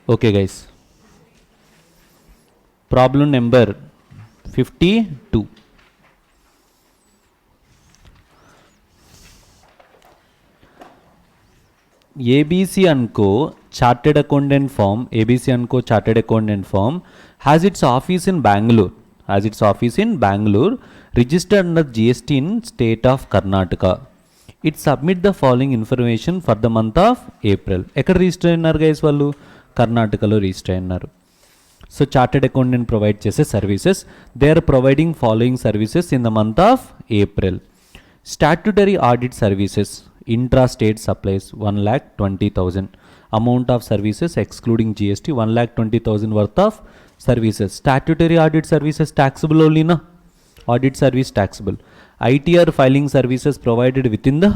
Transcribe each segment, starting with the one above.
Okay, guys. Problem number 52. ABC & Co. Chartered Accountant Firm, ABC & Co. Chartered Accountant Firm has its office in Bangalore. Registered under GST in state of Karnataka. It submit the following information for the month of April. ఎక్కడ register అయినారు guys వాళ్ళు? కర్ణాటకలో register అయినారు. So chartered accountant provide చేసే services, they are providing following services in the month of April. Statutory audit services, intra state supplies 1,20,000. Amount of services excluding GST 1,20,000 worth of services. Statutory audit services taxable ఓన్లీనా? Audit service taxable. ITR filing services provided within the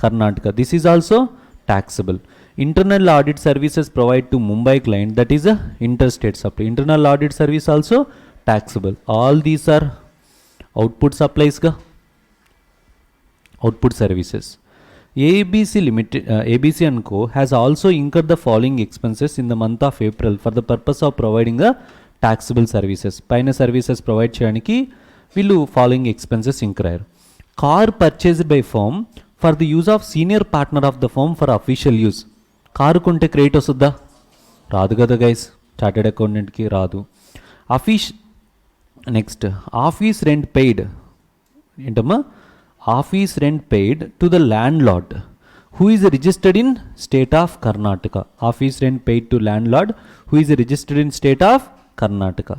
Karnataka. This is also taxable. Internal audit services provide to Mumbai client, that is a interstate supply. Internal audit service also taxable. All these are output supplies ga. Output services. ABC Limited, ABC & Co. has also incurred the following expenses in the month of April for the purpose of providing a taxable services. పైన services provide చేయడానికి వీళ్ళు following expenses incur అయ్యారు. Car purchased by firm for the use of senior partner of the firm for official use. Car కొంటే credit వస్తుందా? రాదు కదా guys, chartered అకౌంటెంట్కి రాదు. Next office rent paid. ఏంటమ్మా? Office rent paid to the landlord who is registered in state of Karnataka. Office rent paid to landlord who is registered in state of Karnataka.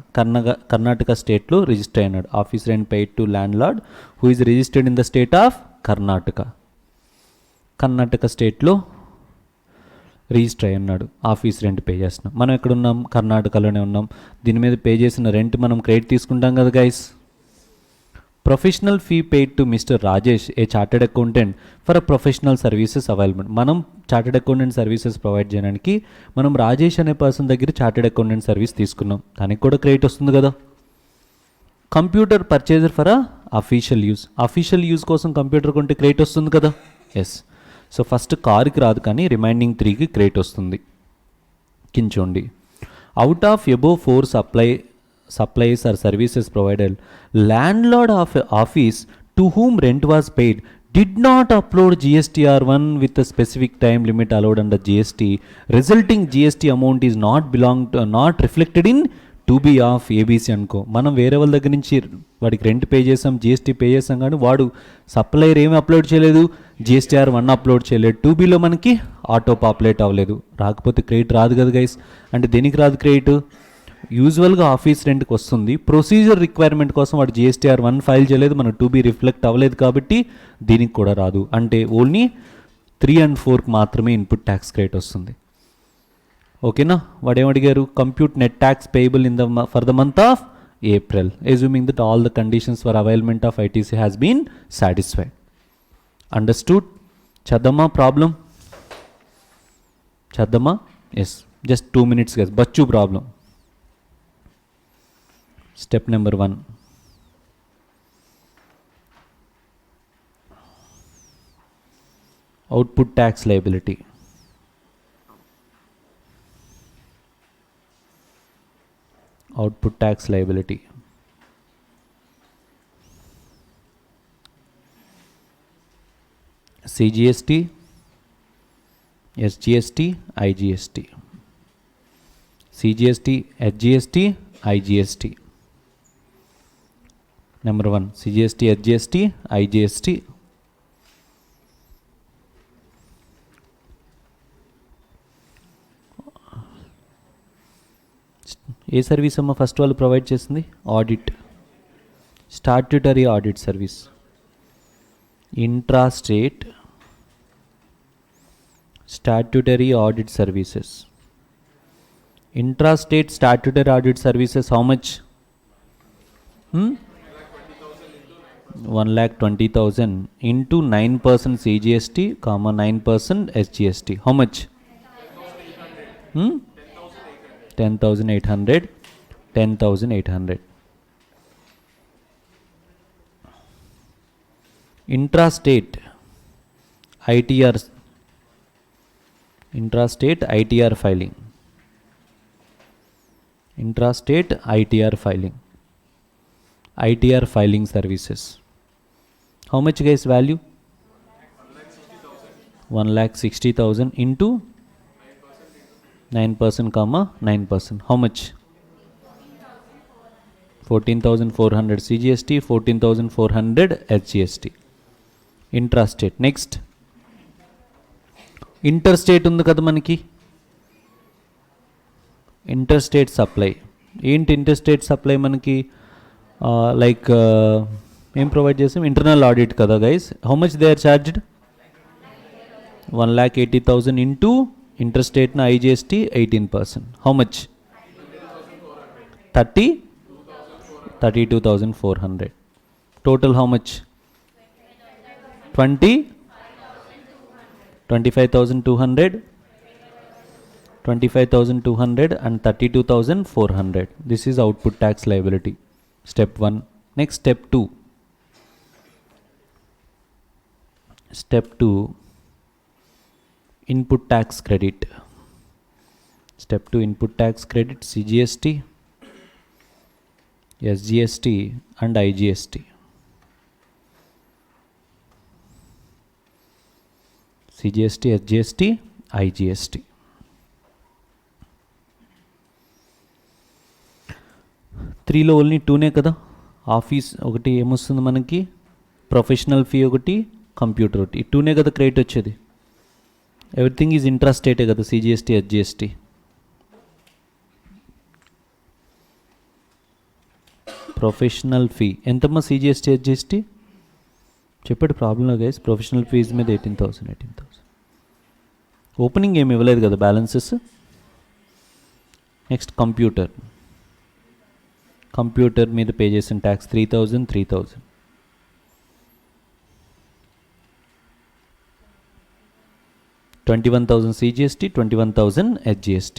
Karnataka state lo register అయినాడు. Office rent paid to landlord who is registered in the state of Karnataka. Karnataka స్టేట్లో register అయి ఉన్నాడు. Office rent pay చేస్తున్నాం. మనం ఎక్కడున్నాం? కర్ణాటకలోనే ఉన్నాం. దీని మీద పే చేసిన రెంట్ మనం క్రెడిట్ తీసుకుంటాం కదా guys. Professional fee paid to mister Rajesh, A chartered accountant for a professional services available. మనం చార్టెడ్ అకౌంటెంట్ సర్వీసెస్ ప్రొవైడ్ చేయడానికి మనం రాజేష్ అనే పర్సన్ దగ్గర చార్టెడ్ అకౌంటెంట్ సర్వీస్ తీసుకున్నాం. దానికి కూడా క్రెడిట్ వస్తుంది కదా. Computer purchaser for a official use. Official use కోసం కంప్యూటర్ కొంటే క్రెడిట్ వస్తుంది కదా. ఎస్. సో ఫస్ట్ కార్కి రాదు కానీ రిమైనింగ్ 3కి క్రెడిట్ వస్తుంది. కించోండి. Out of above 4 supplies or services provided, landlord of office to whom rent was paid did not upload GSTR1 with a specific time limit allowed under GST. Resulting GST amount is not reflected in 2B of ABC & Co. మనం వేరే వాళ్ళ దగ్గర నుంచి వాడికి rent pay చేసాం, GST pay చేసాం, కానీ వాడు సప్లైర్ ఏమి అప్లోడ్ చేయలేదు, GSTR1 అప్లోడ్ చేయలేదు. 2Bలో మనకి ఆటో పాపులేట్ అవ్వలేదు. రాకపోతే క్రెడిట్ రాదు కదా గైస్. అంటే దేనికి రాదు క్రెడిట్? యూజువల్గా ఆఫీస్ రెంట్కి వస్తుంది. ప్రొసీజర్ రిక్వైర్మెంట్ కోసం వాడు GSTR1 ఫైల్ చేయలేదు, మన 2B రిఫ్లెక్ట్ అవ్వలేదు కాబట్టి దీనికి కూడా రాదు. అంటే ఓన్లీ 3 and 4కి మాత్రమే ఇన్పుట్ ట్యాక్స్ క్రెడిట్ వస్తుంది. ఓకేనా? వాడు ఏమడిగారు? Compute net tax payable for the month of April assuming that all the conditions for availment of ITC has been satisfied. Understood? చేద్దామా ప్రాబ్లం? చేద్దామా? ఎస్. Just 2 minutes guys. బచ్చు problem. Step number 1. Output tax liability. Output tax liability. CGST, SGST, IGST. CGST, SGST, IGST. Number 1, CGST, SGST, IGST. ఏ service అమ్మ first వాళ్ళు provide చేసింది? Audit. Statutory audit service. Intra state statutory audit services. Intra state statutory audit services how much? 1,20,000 into 9% CGST, 9% SGST. How much? 10,800. 10,800. Intrastate ITR. Intrastate ITR filing. Intrastate ITR filing. ITR filing services. How much guys value? 1,60,000 into 9%, 9%. How much? 14,400 CGST, 14,400 SGST. Intrastate. Next. Interstate ఉంది కదా మనకి. Interstate supply. ఏంటి interstate supply మనకి? Like ఏం provide చేసాం? Internal audit కదా guys. How much they are charged? 1,80,000 into ఇంటర్స్టేట్న IGST 18%. How much? 32,400. Total how much? 25,200, 25,200 and 32,400. This is output tax liability. Step 1. Next, step 2. Step 2, input tax credit. Step 2, input tax credit, CGST, SGST and IGST. CGST, SGST, IGST. త్రీలో only 2నే కదా. Office ఒకటి ఏమొస్తుంది మనకి? Professional fee ఒకటి, computer ఒకటి. 2నే కదా credit వచ్చేది. Everything is ఇంట్రాస్టేటే కదా. CGST, SGST. ప్రొఫెషనల్ ఫీ ఎంతమ్మా? CGST, SGST చెప్పాడు ప్రాబ్లంలో గైస్. ప్రొఫెషనల్ ఫీజ్ మీద 18,000. ఓపెనింగ్ ఏమి ఇవ్వలేదు కదా బ్యాలెన్సెస్. Next computer. కంప్యూటర్ మీద పే చేసిన tax 3,000, 3,000. $21,000 CGST, 21,000 SGST.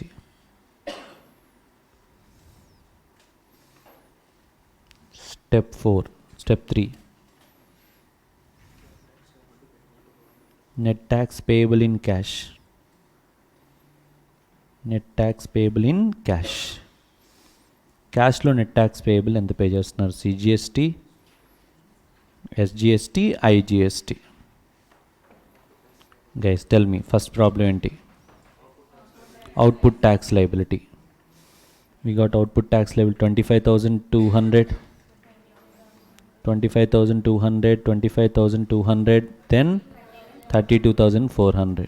Step 4. Step 3. Net tax payable in cash. Net tax payable in cash. క్యాష్లో నెట్ ట్యాక్స్ పేయబుల్ ఎంత పే చేస్తున్నారు? CGST, SGST, IGST. Guys tell me first problem ఏంటి? Output tax liability. we got output tax liability 25,200, 25,200, 25,200, then 32,400.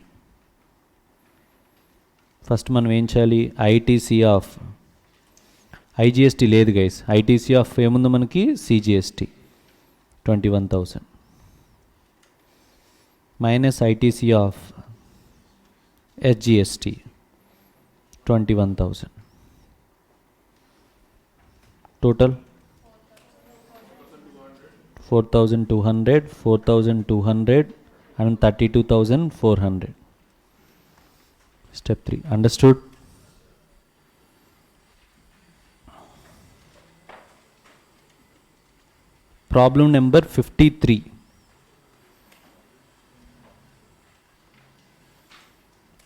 First మనం ఏం చేయాలి? ITC of IGST లేదు guys. ITC of ఏముంది మనకి? CGST 21,000 minus ITC of SGST 21,000. Total 4,200, 4,200 and 32,400. Step 3. Understood? Problem number 53.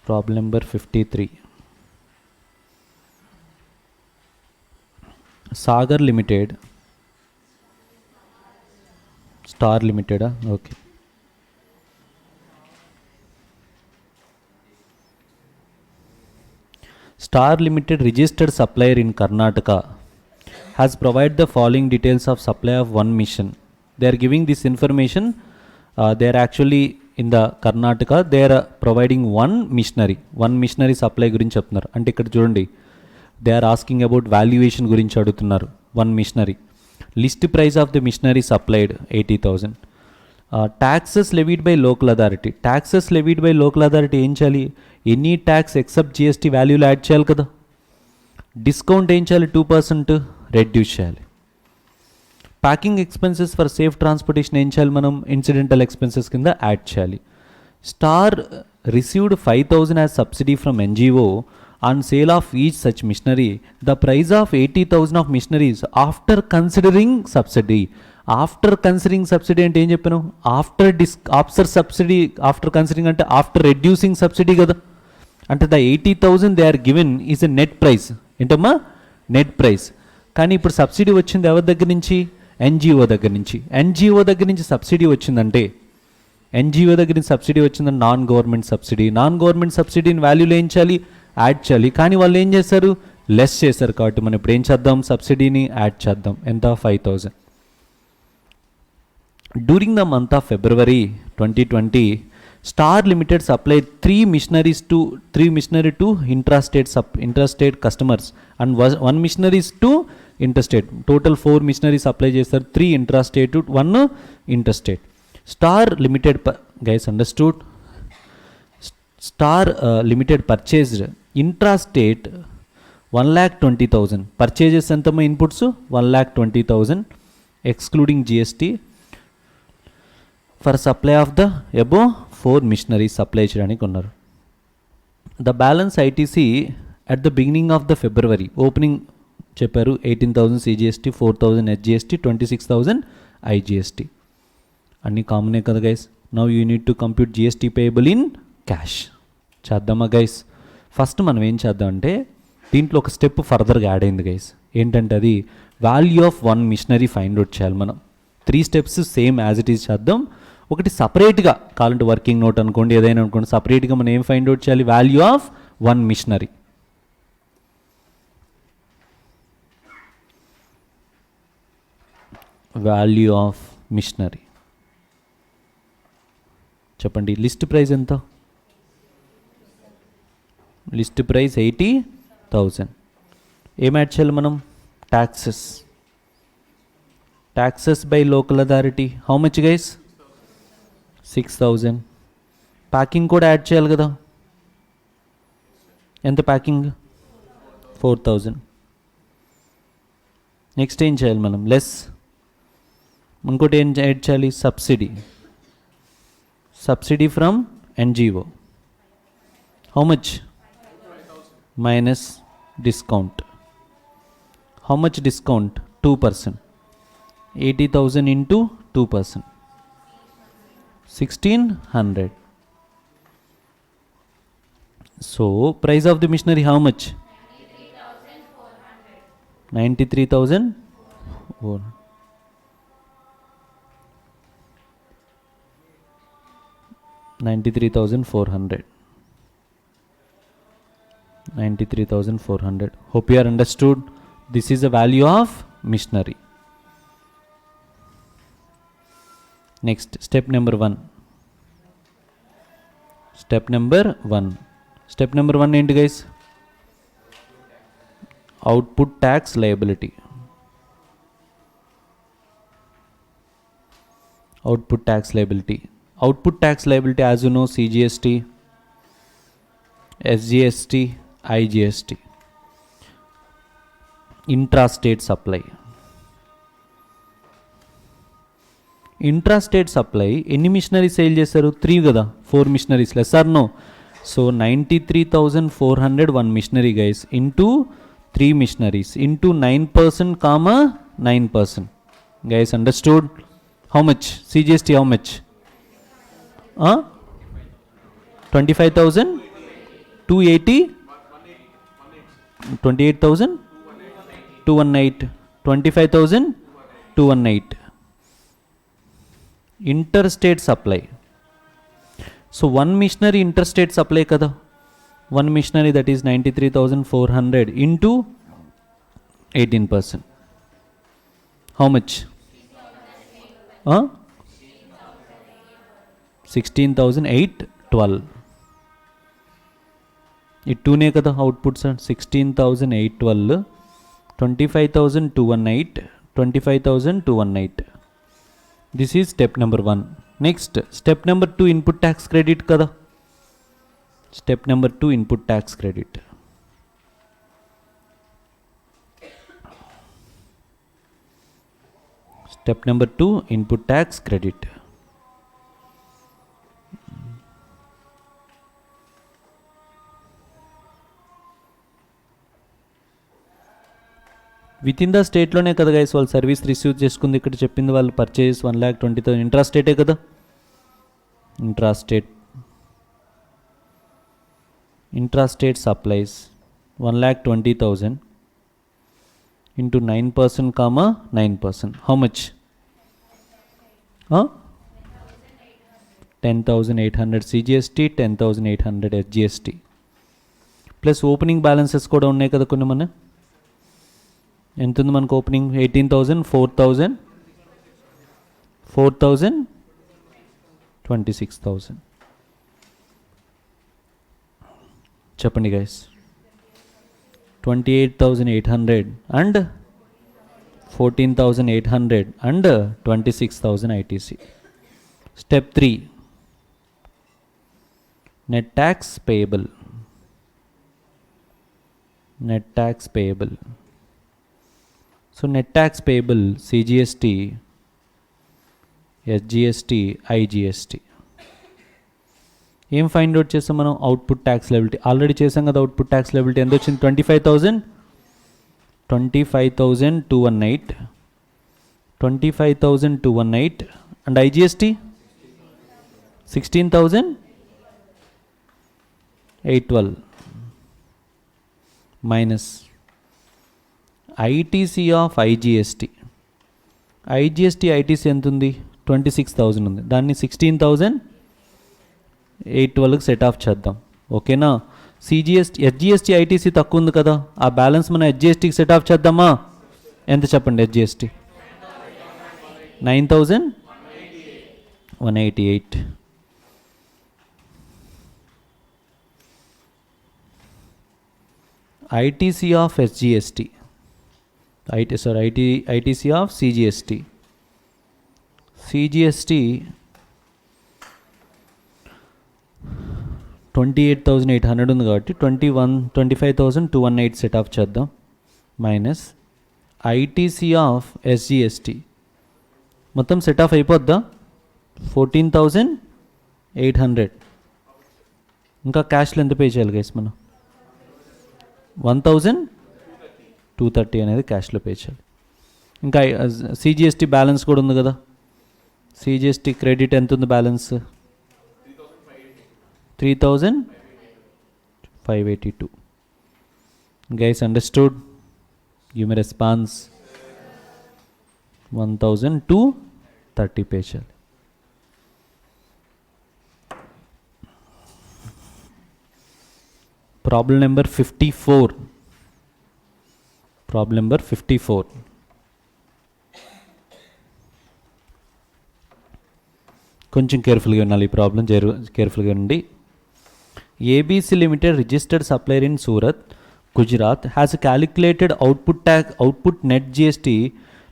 Problem number 53. Sagar Limited. Star Limited. Okay. Star Limited registered supplier in Karnataka has provided the following details of supply of one mission. They are giving this information. They are actually in the Karnataka. They are providing one missionary supply గురించి చెప్తున్నారు. అంటే ఇక్కడ చూడండి, they are asking about valuation గురించి అడుగుతున్నారు. One machinery. List price of the machinery supplied 80,000. Taxes levied by local authority. Taxes levied by local authority ఏం చేయాలి? Any tax except GST వాల్యూలో యాడ్ చేయాలి కదా. డిస్కౌంట్ ఏం చేయాలి? 2% రెడ్యూస్ చేయాలి. Packing expenses for safe transportation ఏం చేయాలి? మనం ఇన్సిడెంటల్ ఎక్స్పెన్సెస్ కింద యాడ్ చేయాలి. Star received 5,000 as subsidy from NGO on sale of each such missionary. The price of 80,000 of missionaries after considering subsidy. After considering subsidy అంటే ఏం చెప్పాను? After subsidy. After considering అంటే after reducing subsidy కదా. అంటే the 80,000 they are given is a net price. ఏంటమ్మా? Net price. కానీ ఇప్పుడు subsidy వచ్చింది ఎవరి దగ్గర నుంచి? ఎన్జిఓ దగ్గర నుంచి. ఎన్జిఓ దగ్గర నుంచి సబ్సిడీ వచ్చిందంటే, ఎన్జిఓ దగ్గర నుంచి సబ్సిడీ వచ్చిందంటే non government subsidy. Non government సబ్సిడీని వాల్యూలో ఏం చేయాలి? యాడ్ చేయాలి. కానీ వాళ్ళు ఏం చేశారు? లెస్ చేశారు. కాబట్టి మనం ఇప్పుడు ఏం చేద్దాం? సబ్సిడీని యాడ్ చేద్దాం. ఎంత? 5,000. During the month of February 2020, Star Limited supplied three machinery to intrastate customers and one machineries to interstate. Total 4 machinery supply చేస్తారు. 3 intrastate to 1 interstate. Star Limited guys understood? Star Limited purchased intrastate 1,20,000. Purchases ఎంతమ్మా inputs? 1,20,000 excluding GST for supply of the above 4 machineries supply చేయడానికి ఉన్నారు. The balance ITC at the beginning of the February opening చెప్పారు 18,000 CGST, 4,000 HGST, 26,000 IGST. అన్నీ కామనే కదా guys. Now you need to compute GST payable in cash. చేద్దామా guys? First మనం ఏం చేద్దాం అంటే దీంట్లో ఒక స్టెప్ ఫర్దర్గా యాడ్ అయింది గైస్. ఏంటంటే అది value of 1 machinery find out చేయాలి మనం. 3 steps same as it is చేద్దాం. ఒకటి సపరేట్గా కావాలంటే వర్కింగ్ నోట్ అనుకోండి, ఏదైనా అనుకోండి, సపరేట్గా మనం ఏం ఫైండ్ అవుట్ చేయాలి? Value of 1 machinery. Value of machinery చెప్పండి. లిస్ట్ ప్రైస్ ఎంత? List price 80,000. ఏం యాడ్ చేయాలి మనం? Taxes. Taxes by local authority how much guys? 6,000. Packing కూడా యాడ్ చేయాలి కదా. ఎంత ప్యాకింగ్? 4,000. నెక్స్ట్ ఏం చేయాలి మనం? లెస్. ఇంకోటి ఏం యాడ్ చేయాలి? Subsidy. Subsidy from NGO how much? Minus discount. How much discount? 2%. 80,000 into 2%. 1,600. So price of the machinery how much? 93,000. 93,400. 93,400. Hope you are understood. This is the value of machinery. Next, step number 1. Step number 1 ఏంటి guys? Output tax liability. Output tax liability. Output tax liability as you know CGST, SGST, IGST. Intrastate supply. Intrastate supply ఎన్ని machineries sale చేశారు? 3 కదా. 4 machineries less or no? So 93,400 1 machinery guys into 3 machineries into 9% comma 9%. Guys understood? How much? CGST how much? 25,000 280 28,000 218 25,000 218. Interstate supply. So 1 machinery interstate supply కదా. 1 machinery that is 93,400 into 18%. How much? 16,812. ఈ 2నే కదా output sir. 16,812 25,218 25,218. This is step number 1. Next, step number 2 input tax credit kada. Step number 2 input tax credit. Step number 2 input tax credit. Within the స్టేట్లోనే కదా guys వాళ్ళు service receive చేసుకుంది. ఇక్కడ చెప్పింది వాళ్ళు పర్చేస్ 1,20,000 ఇంట్రాస్టేటే కదా. Intrastate supplies 1,20,000 into 9%, comma 9%. How much? 10,800 CGST, 10,800 SGST. Plus opening balances కూడా ఉన్నాయి కదా కొన్ని. మన ఎంత ఉంది మనకు ఓపెనింగ్? 18,000, 4,000, 4,000, 26,000. చెప్పండి guys. 28,800 and 14,800 and 26,000 ITC. Step 3, net tax payable. Net tax payable. So net tax payable CGST, SGST, IGST. ఏం ఫైండ్ అవుట్ చేస్తాం మనం? అవుట్పుట్ ట్యాక్స్ లయబిలిటీ ఆల్రెడీ చేసాం కదా. అవుట్పుట్ ట్యాక్స్ లయబిలిటీ ఎంత వచ్చింది? 25,000, 25,218, 25,218 and IGST 16,812 minus ITC of IGST. IGST ITC ఎంత ఉంది? 26,000 ఉంది. దాన్ని 16,812కి సెట్ ఆఫ్ చేద్దాం. ఓకేనా? CGST, SGST, ITC తక్కువ ఉంది కదా, ఆ బ్యాలెన్స్ మనం SGSTకి సెట్ ఆఫ్ చేద్దామా? ఎంత చెప్పండి? SGST 9,188. ITC of SGST, ITC of CGST. CGST 28,800 ఉంది కాబట్టి 25,218 సెట్ ఆఫ్ చేద్దాం. మైనస్ ITC ఆఫ్ SGST మొత్తం సెట్ ఆఫ్ అయిపోద్దా? 14,800. ఇంకా క్యాష్లో ఎంత పే చేయాలి గైస్ మనం? 1,230 అనేది క్యాష్లో పే చేయాలి. ఇంకా CGST బ్యాలెన్స్ కూడా ఉంది కదా. CGST క్రెడిట్ ఎంత ఉంది balance? 3,582. Guys, understood? Give me response. 1,230 pay చేయాలి. Problem number 54. Problem number 54. కొంచెం కేర్ఫుల్గా వినాలి ఈ ప్రాబ్లం. కేర్ఫుల్గా ఉండి. ABC Limited, registered supplier in Surat, Gujarat, has calculated output net GST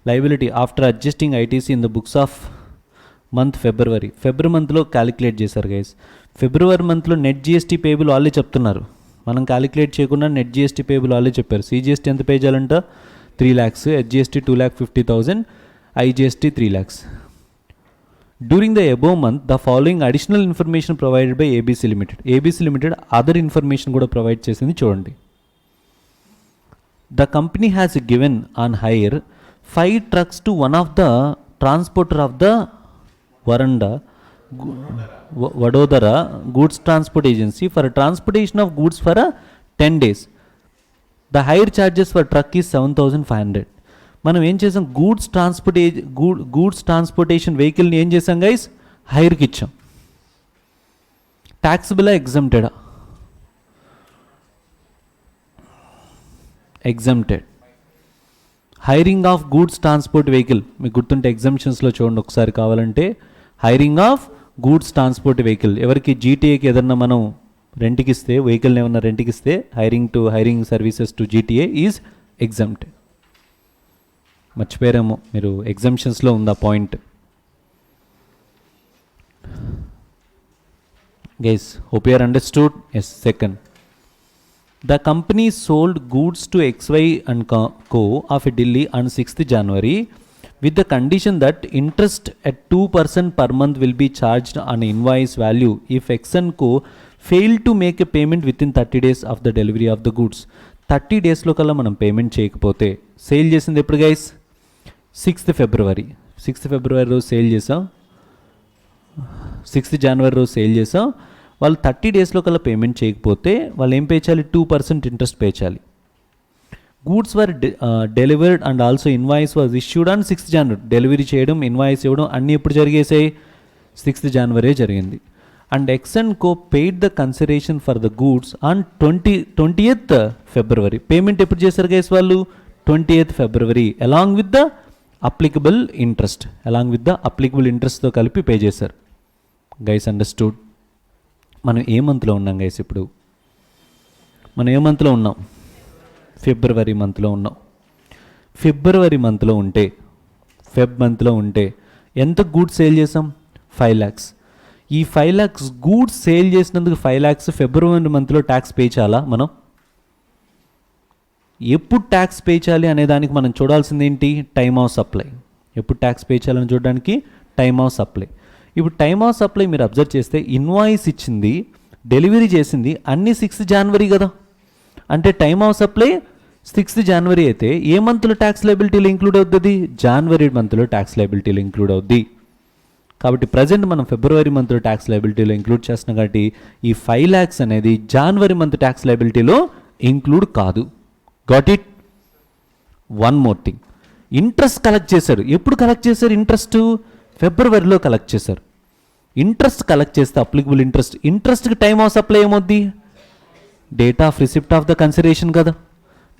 liability after adjusting ITC in the books of month February. ఫిబ్రవరి మంత్లో calculate చేశారు guys. ఫిబ్రవరి మంత్లో నెట్ GST పేబుల్ వాళ్ళే చెప్తున్నారు, మనం క్యాలిక్యులేట్ చేయకుండా నెట్ GST పేబుల్ వాళ్ళే చెప్పారు. CGST ఎంత పే చేయాలంట? 3 lakhs, SGST 2,50,000, IGST 3 lakhs. During the above month, the following additional information provided by ABC Limited. ABC Limited other information కూడా ప్రొవైడ్ చేసింది చూడండి. The company has given on hire 5 trucks to one of the transporter of the Vadodara Goods Transport Agency for transportation of goods for 10 days. The hire charges for truck is 7,500. మనం ఏం చేసాం? Goods transportation వెహికల్ని ఏం చేసాం guys? హైర్కి ఇచ్చాం. ట్యాక్సిబులా ఎగ్జంప్టెడా? Exempted. Hiring of goods transport vehicle మీకు గుర్తుంటే ఎగ్జంప్షన్స్లో చూడండి ఒకసారి కావాలంటే. Hiring of goods transport vehicle ఎవరికి? GTAకి ఏదన్నా మనం రెంట్కి ఇస్తే, వెహికల్ని ఏమన్నా రెంట్కి ఇస్తే hiring services to GTA is exempted. మర్చిపోయారేమో మీరు, ఎగ్జంప్షన్స్లో ఉందా point. Guys, hope you are understood. Yes, second. The company sold goods to XY and Co. of Delhi on 6th January with the condition that interest at 2% per month will be charged on invoice value if X and Co. fail to make a payment within 30 days of the delivery of the goods. 30 daysలో కల్లా మనం payment చేయకపోతే, sale చేసింది ఎప్పుడు guys? 6th February. 6th February రోజు sale చేసాం, 6th January రోజు sale చేసాం. వాళ్ళు 30 డేస్లో కల్లా పేమెంట్ చేయకపోతే వాళ్ళు ఏం పే చేయాలి? 2% ఇంట్రెస్ట్ పే చేయాలి. Goods were delivered and also invoice was issued on 6th January. Delivery చేయడం, ఇన్వాయిస్ ఇవ్వడం అన్నీ ఎప్పుడు జరిగేసాయి? 6th January జరిగింది. And X and co paid the consideration for the goods on 20th February. Payment ఎప్పుడు చేశారు guys వాళ్ళు? 20th February along with the applicable ఇంట్రెస్ట్తో కలిపి పే చేశారు. Guys understood? మనం ఏ మంత్లో ఉన్నాం గైస్? ఇప్పుడు మనం ఏ మంత్లో ఉన్నాం? ఫిబ్రవరి మంత్లో ఉన్నాం. ఫిబ్రవరి మంత్లో ఉంటే, ఫెబ్ మంత్లో ఉంటే ఎంత గూడ్స్ సేల్ చేసాం? 5 lakhs. ఈ 5 lakhs గూడ్స్ సేల్ చేసినందుకు 5 lakhs ఫిబ్రవరి మంత్లో ట్యాక్స్ పే చేయాలా మనం? ఎప్పుడు ట్యాక్స్ పే చేయాలి అనే దానికి మనం చూడాల్సింది ఏంటి? Time of supply. ఎప్పుడు ట్యాక్స్ పే చేయాలని చూడడానికి టైమ్ ఆఫ్ సప్లై. ఇప్పుడు టైమ్ ఆఫ్ సప్లై మీరు అబ్జర్వ్ చేస్తే ఇన్వాయిస్ ఇచ్చింది, డెలివరీ చేసింది అన్నీ 6th January కదా. అంటే time of supply 6th January అయితే ఏ మంత్లో ట్యాక్స్ లయబిలిటీలో ఇంక్లూడ్ అవుతుంది? జనవరి మంత్లో ట్యాక్స్ లయబిలిటీలో ఇంక్లూడ్ అవుద్ది. కాబట్టి ప్రజెంట్ మనం ఫిబ్రవరి మంత్లో ట్యాక్స్ లయబిలిటీలో ఇంక్లూడ్ చేస్తున్నాం కాబట్టి ఈ 5 lakhs అనేది జనవరి మంత్ ట్యాక్స్ లయబిలిటీలో ఇంక్లూడ్ కాదు. Got it? One more thing, interest collect చేశారు. ఎప్పుడు కలెక్ట్ చేశారు ఇంట్రెస్ట్? ఫిబ్రవరిలో కలెక్ట్ చేశారు. ఇంట్రెస్ట్ కలెక్ట్ చేస్తే అప్లికబుల్ ఇంట్రెస్ట్కి టైమ్ ఆఫ్ సప్లై ఏమవుద్ది? Date of receipt of the consideration కదా,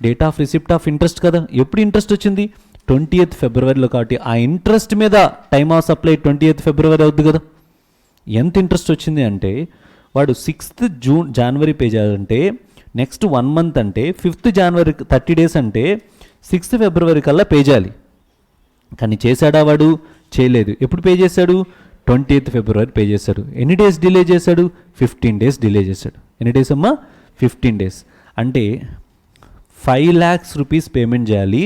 date of receipt of interest కదా. ఎప్పుడు ఇంట్రెస్ట్ వచ్చింది? 20th February కాబట్టి ఆ ఇంట్రెస్ట్ మీద time of supply 20th February అవుద్ది కదా. ఎంత ఇంట్రెస్ట్ వచ్చింది అంటే వాడు 6th January పే చేయాలంటే నెక్స్ట్ 1 month అంటే 5th January 30 days అంటే 6th February కల్లా పే చేయాలి. కానీ చేశాడా వాడు? చేయలేదు. ఎప్పుడు పే చేశాడు? 20th February పే చేశాడు. ఎన్ని డేస్ డిలే చేశాడు? 15 days డిలే చేశాడు. ఎన్ని డేస్ అమ్మా? 15 days. అంటే 5 lakhs rupees పేమెంట్ చేయాలి.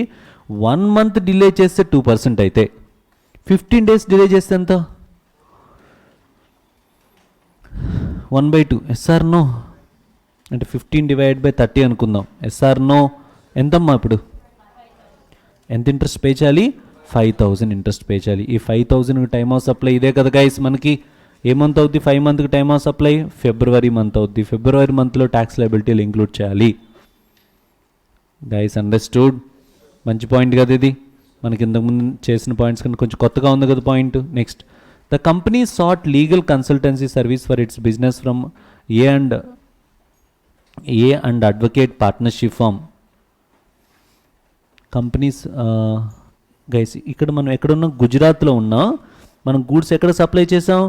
1 month డిలే చేస్తే 2% అయితే 15 days డిలే చేస్తే ఎంత? 1/2. Yes or no? అంటే 15 divided by 30 అనుకుందాం. Yes or no? ఎంతమ్మా ఇప్పుడు? ఎంత ఇంట్రెస్ట్ పే చేయాలి? 5,000 ఇంట్రెస్ట్ పే చేయాలి. ఈ 5,000 టైమ్ ఆఫ్ సప్లై ఇదే కదా గైస్. మనకి ఏ మంత్ అవుద్ది? 5 monthకి టైమ్ ఆఫ్ సప్లై ఫిబ్రవరి మంత్ అవుద్ది. ఫిబ్రవరి మంత్లో ట్యాక్స్ లయబిలిటీలు ఇంక్లూడ్ చేయాలి. Guys understood? మంచి పాయింట్ కదా ఇది. మనకి ఇంతకుముందు చేసిన పాయింట్స్ కన్నా కొంచెం కొత్తగా ఉంది కదా point. Next, the company sought legal consultancy service for its business from a and advocate partnership firm. Companies guys ఇక్కడ మనం ఎక్కడున్నాం? గుజరాత్లో ఉన్నాం. మనం గూడ్స్ ఎక్కడ సప్లై చేసాం?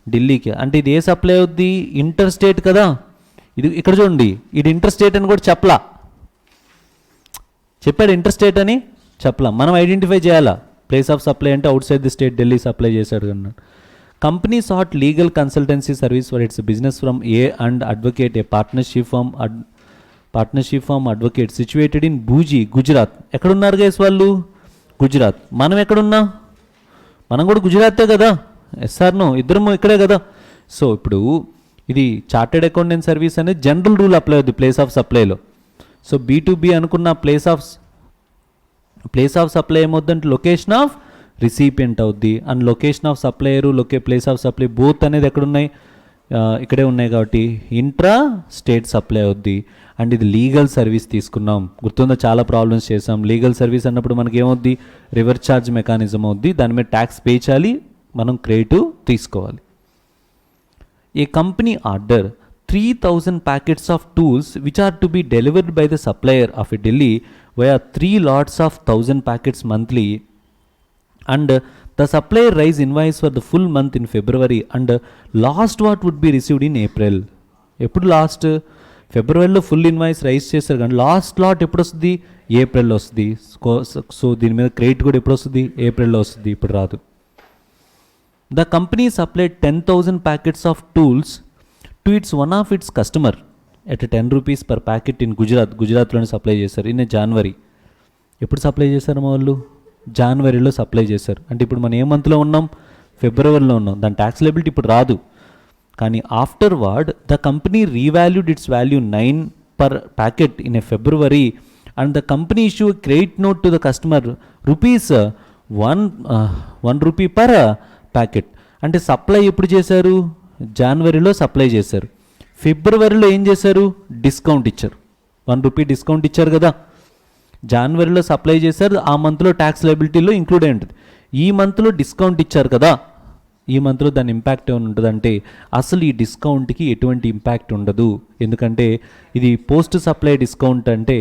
ఢిల్లీకి. అంటే ఇది ఏ సప్లై అవుద్ది? ఇంటర్ స్టేట్ కదా. ఇది ఇక్కడ చూడండి, ఇది ఇంటర్ స్టేట్ అని కూడా చెప్పాడు ఇంటర్ స్టేట్ అని చెప్పలా. మనం ఐడెంటిఫై చేయాలా ప్లేస్ ఆఫ్ సప్లై అంటే outside the state, Delhi supply చేశాడు అన్నాడు. Company sought legal consultancy service for its business from a and advocate a partnership firm advocate situated in Bhuj, Gujarat. ఎక్కడున్నారు గైస్ వాళ్ళు? గుజరాత్. మనం ఎక్కడున్నా? మనం కూడా గుజరాతే కదా. SR no? ఇద్దరము ఇక్కడే కదా. సో ఇప్పుడు ఇది చార్టెడ్ అకౌంటెంట్ సర్వీస్ అనేది జనరల్ రూల్ అప్లై అవుద్ది ప్లేస్ ఆఫ్ సప్లైలో. సో B2B అనుకున్న ప్లేస్ ఆఫ్ సప్లై ఏమవుద్దంటే లొకేషన్ ఆఫ్ రిసిపియంట్ అవుద్ది. And location of supplier place of supply both అనేది ఎక్కడున్నాయి? ఇక్కడే ఉన్నాయి కాబట్టి ఇంట్రా స్టేట్ సప్లై అవుద్ది. అండ్ ఇది లీగల్ సర్వీస్ తీసుకున్నాం. గుర్తుందా? చాలా ప్రాబ్లమ్స్ చేసాం. లీగల్ సర్వీస్ అన్నప్పుడు మనకి ఏమవుద్ది? రివర్స్ ఛార్జ్ మెకానిజం అవుద్ది. దాని మీద ట్యాక్స్ పే చేయాలి, మనం క్రెడిట్ తీసుకోవాలి. ఏ company order 3,000 packets of tools which are to be delivered by the supplier of a Delhi via 3 lots of 1,000 packets monthly, and the supplier raise invoice for the full month in February, and last lot would be received in April. ఎప్పుడు last? ఫిబ్రవరిలో full invoice rise చేస్తారు కానీ last lot ఎప్పుడు వస్తుంది? ఏప్రిల్లో వస్తుంది. So దీని మీద క్రెడిట్ కూడా ఎప్పుడు వస్తుంది? ఏప్రిల్లో వస్తుంది, ఇప్పుడు రాదు. The company supplied 10,000 packets of tools to its one of its customer at 10 rupees per packet in గుజరాత్లోనే సప్లై చేశారు. ఇన్ జనవరి. ఎప్పుడు సప్లై చేశారు మా వాళ్ళు? జనవరిలో సప్లై చేశారు. అంటే ఇప్పుడు మనం ఏ మంత్లో ఉన్నాం? ఫిబ్రవరిలో ఉన్నాం. దాని ట్యాక్స్ లయబిలిటీ ఇప్పుడు రాదు. కానీ afterward the company రీవాల్యూడ్ it's value 9 per packet in a February, and the company issue a credit note to the customer rupees 1 rupee per packet. అంటే సప్లై ఎప్పుడు చేశారు? జనవరిలో సప్లై చేశారు. ఫిబ్రవరిలో ఏం చేశారు? డిస్కౌంట్ ఇచ్చారు. 1 రూపీ డిస్కౌంట్ ఇచ్చారు కదా. జనవరిలో సప్లై చేశారు, ఆ మంత్లో ట్యాక్స్ లయబిలిటీలో ఇంక్లూడ్ అయి ఉంటుంది. ఈ మంత్లో డిస్కౌంట్ ఇచ్చారు కదా, ఈ మంత్లో దాని ఇంపాక్ట్ ఏమైనా ఉంటుందంటే అసలు ఈ డిస్కౌంట్కి ఎటువంటి ఇంపాక్ట్ ఉండదు. ఎందుకంటే ఇది పోస్ట్ సప్లై డిస్కౌంట్ అంటే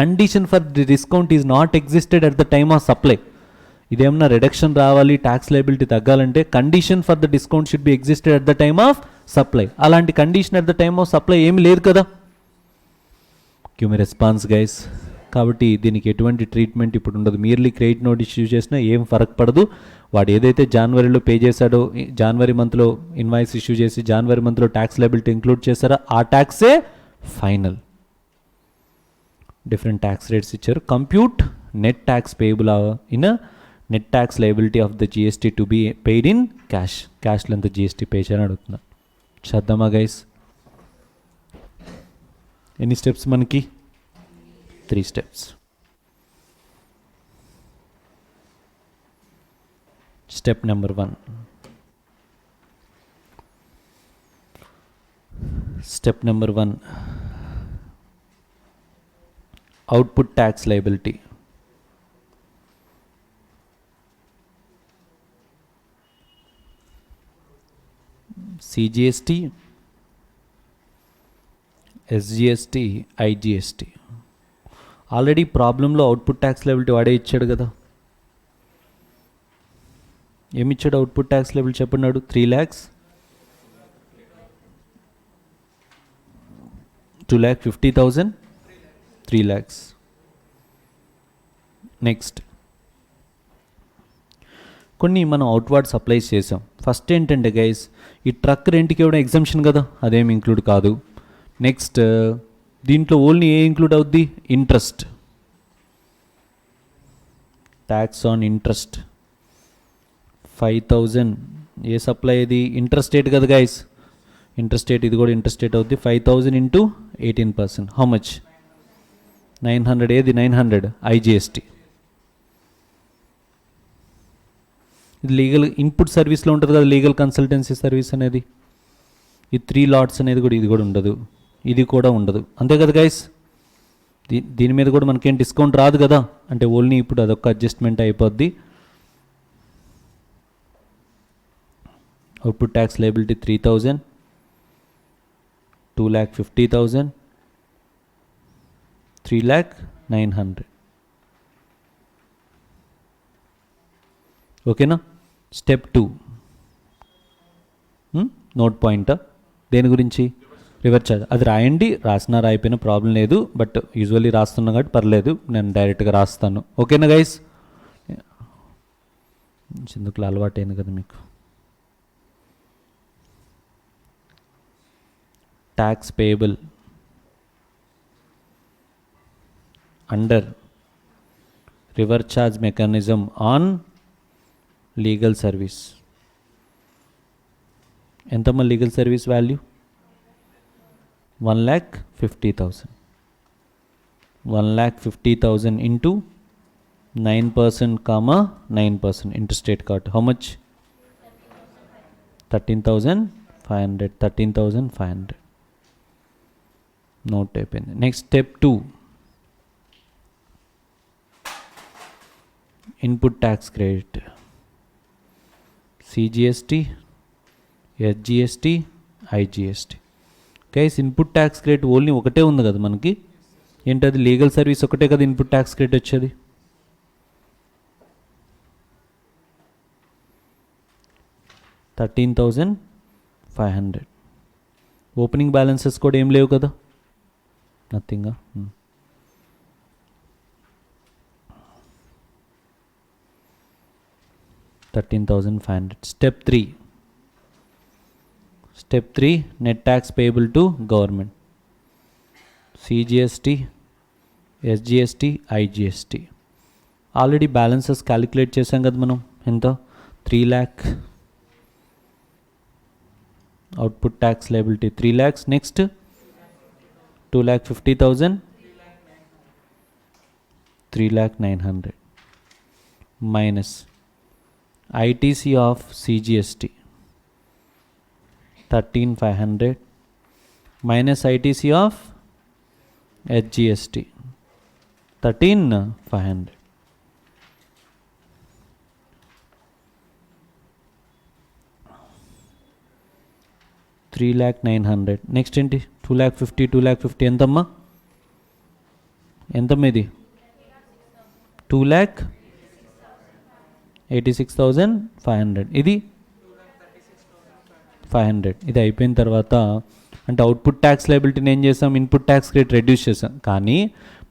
condition for the discount is not existed at the time of supply. ఇదేమన్నా రిడక్షన్ రావాలి, ట్యాక్స్ లయబిలిటీ తగ్గాలంటే condition for the discount should be existed at the time of supply. అలాంటి condition at the time of supply ఏమి లేదు కదా. Give me response guys. కాబట్టి దీనికి ఎటువంటి ట్రీట్మెంట్ ఇప్పుడు ఉండదు. మీర్లీ క్రెడిట్ నోట్ ఇష్యూ చేసినా ఏం ఫరక్ పడదు. వాడు ఏదైతే జనవరిలో పే చేశాడో, జనవరి మంత్లో ఇన్వాయిస్ ఇష్యూ చేసి జనవరి మంత్లో ట్యాక్స్ లయబిలిటీ ఇంక్లూడ్ చేశారో ఆ ట్యాక్సే ఫైనల్. డిఫరెంట్ ట్యాక్స్ రేట్స్ ఇచ్చారు. Compute net tax payable in net tax liability of the GST to be paid in cash. క్యాష్లో ఎంత జిఎస్టీ పే చేయాలని అడుగుతున్నా. చేద్దామా గైస్? ఎన్ని స్టెప్స్ మనకి? 3 steps. Step number 1. Step number 1. Output tax liability. CGST, SGST, IGST. Already ప్రాబ్లంలో output tax liability వాడే ఇచ్చాడు కదా. ఏమి ఇచ్చాడు అవుట్పుట్ ట్యాక్స్ లయబిలిటీ చెప్పన్నాడు? 3 lakhs, 2,50,000, 3 lakhs. నెక్స్ట్ కొన్ని మనం అవుట్వర్డ్ సప్లైస్ చేసాం. ఫస్ట్ ఏంటంటే గైస్, ఈ ట్రక్ రెంట్కి ఇవ్వడం ఎగ్జంప్షన్ కదా, అదేమి ఇంక్లూడ్ కాదు. నెక్స్ట్ దీంట్లో ఓన్లీ ఏ ఇంక్లూడ్ అవుద్ది? Interest, tax on interest 5,000. ఏ సప్లై ఇది? ఇంట్రెస్ట్ రేట్ కదా గైస్, ఇంట్రెస్ట్ రేట్, ఇది కూడా ఇంట్రెస్ట్ రేట్ అవుద్ది. 5,000 ఇంటూ 18%, హౌ మచ్? 900. ఏది 900? ఐజిఎస్టీ. ఇది లీగల్ ఇన్పుట్ సర్వీస్లో ఉంటుంది కదా, లీగల్ కన్సల్టెన్సీ సర్వీస్ అనేది. ఈ 3 lots అనేది కూడా, ఇది కూడా ఉండదు, ఇది కూడా ఉండదు, అంతే కదా గైస్. దీని మీద కూడా మనకేం డిస్కౌంట్ రాదు కదా, అంటే ఓన్లీ ఇప్పుడు అదొక అడ్జస్ట్మెంట్ అయిపోద్ది. Output tax liability 3,000, 2,50,000, 3,900. ఓకేనా? Step 2 note point. దేని గురించి? Reverse charge. అది రాయండి, రాసినా రాయిపోయినా ప్రాబ్లం లేదు, బట్ యూజువల్లీ రాస్తున్నా కాబట్టి పర్లేదు, నేను డైరెక్ట్గా రాస్తాను. ఓకేనా గైస్? చిందుకులు అలవాటు అయింది కదా మీకు. Tax payable under reverse charge mechanism on legal service. ఎంతమ్మా legal service value? 1,50,000. 1,50,000 into 9%, 9% interest rate cut. How much? 13,500. 13,500. Note అయిపోయింది. Next step 2, input tax credit. CGST, SGST, IGST. Guys input tax credit only ఒకటే ఉంది కదా మనకి. ఏంటది? Legal service ఒకటే కదా input tax credit వచ్చేది. $13,500. ఓపెనింగ్ బ్యాలెన్సెస్ కూడా ఏం లేవు కదా, nothing. $13,500. Step 3. Step 3, net tax payable to government. CGST, SGST, IGST. Already balances calculate చేసాం కదా మనం. ఎంత? 3 lakh. Output tax liability 3 lakhs. Next 2,50,000, 3,900 minus ITC of CGST 13,500 minus ITC of HGST 13,500. $3,09,000. Next ఏంటి? 2,50,000 ఎంతమ్మా? ఎంతమ్మా ఇది? 2,86,500. ఇది 500. ఇది అయిపోయిన తర్వాత అంటే అవుట్పుట్ ట్యాక్స్ లయబిలిటీని ఏం చేసాం? ఇన్పుట్ ట్యాక్స్ రేట్ రెడ్యూస్ చేసాం. కానీ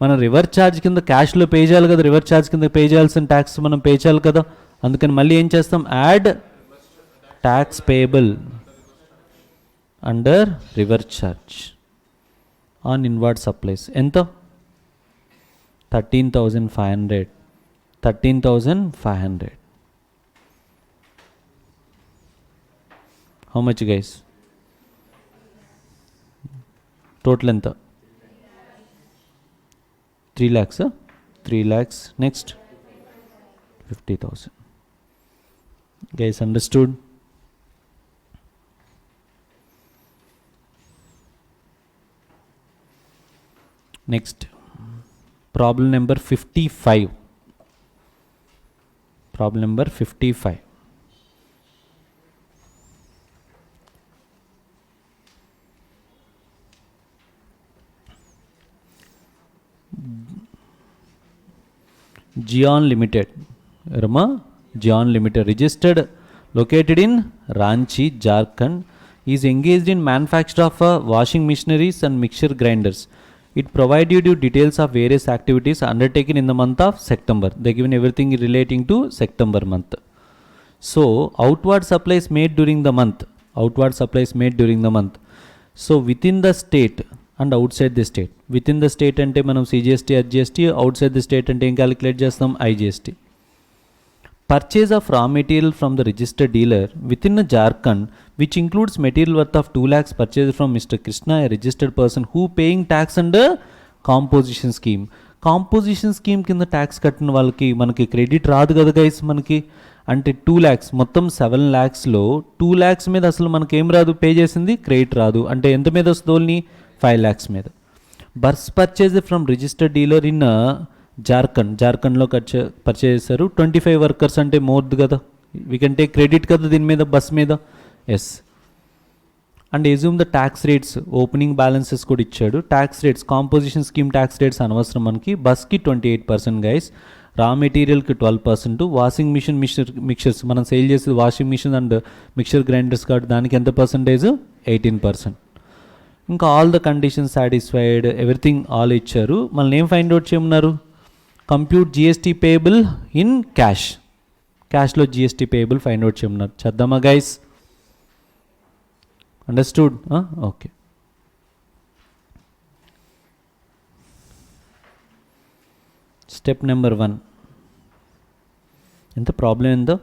మనం రివర్స్ ఛార్జ్ కింద క్యాష్లో పే చేయాలి కదా, రివర్స్ ఛార్జ్ కింద పే చేయాల్సిన ట్యాక్స్ మనం పే చేయాలి కదా. అందుకని మళ్ళీ ఏం చేస్తాం? Add tax payable under reverse charge on inward supplies. ఎంత? 13,500. 13,500. How much guys? టోటల్ ఎంత? 3 lakhs. 3 lakhs. Next 50,000. Guys, understood? Next, problem number 55. Problem number 55. Geon Limited, Rama, Geon Limited, registered, located in Ranchi, Jharkhand, is engaged in manufacture of washing machineries and mixture grinders. It provided you details of various activities undertaken in the month of September. They given everything relating to September month. So outward supplies made during the month. Outward supplies made during the month. So within the state and outside the state. Within the state ante manam CGST, HGST, outside the state ante em calculate chestam? IGST. Purchase of raw material from the registered dealer within the Jharkhand, which includes material worth of 2 lakhs purchased from Mr. Krishna, a registered person who paying tax under composition scheme. Composition scheme కింద tax కట్టిన వాళ్ళకి మనకి credit రాదు కదా guys. మనకి అంటే 2 lakhs, మొత్తం 7 lakhsలో 2 lakhs మీద అసలు మనకి ఏం రాదు, పే చేసింది క్రెడిట్ రాదు. అంటే ఎంత మీద వస్తుంది? ఓన్లీ 5 lakhs మీద. Bus purchase from registered dealer in జార్ఖండ్లో పర్చేజ్ చేశారు. 25 workers అంటే మోర్ది కదా, వీ కెన్ టేక్ క్రెడిట్ కదా దీని మీద, బస్ మీద. Yes. And assume the tax rates, opening balances కూడా ఇచ్చాడు. Tax rates, composition scheme tax rates అనవసరం మనకి. బస్కి 28% గైస్, రా మెటీరియల్కి 12%, వాషింగ్ మిషన్ మిక్చర్స్ మనం సేల్ చేసేది washing machine and mixer grinders కాబట్టి దానికి ఎంత పర్సంటేజ్? 18%. ఇంకా all the conditions satisfied, everything all ఇచ్చారు. మళ్ళీ ఏం ఫైండ్ అవుట్ చేయమన్నారు? Compute GST payable in cash. క్యాష్లో జిఎస్టీ పేయబుల్ ఫైండ్ అవుట్ చేయమన్నారు. చేద్దామా guys? Understood? Okay. Step number 1. ఎంత ప్రాబ్లం ఎంతో?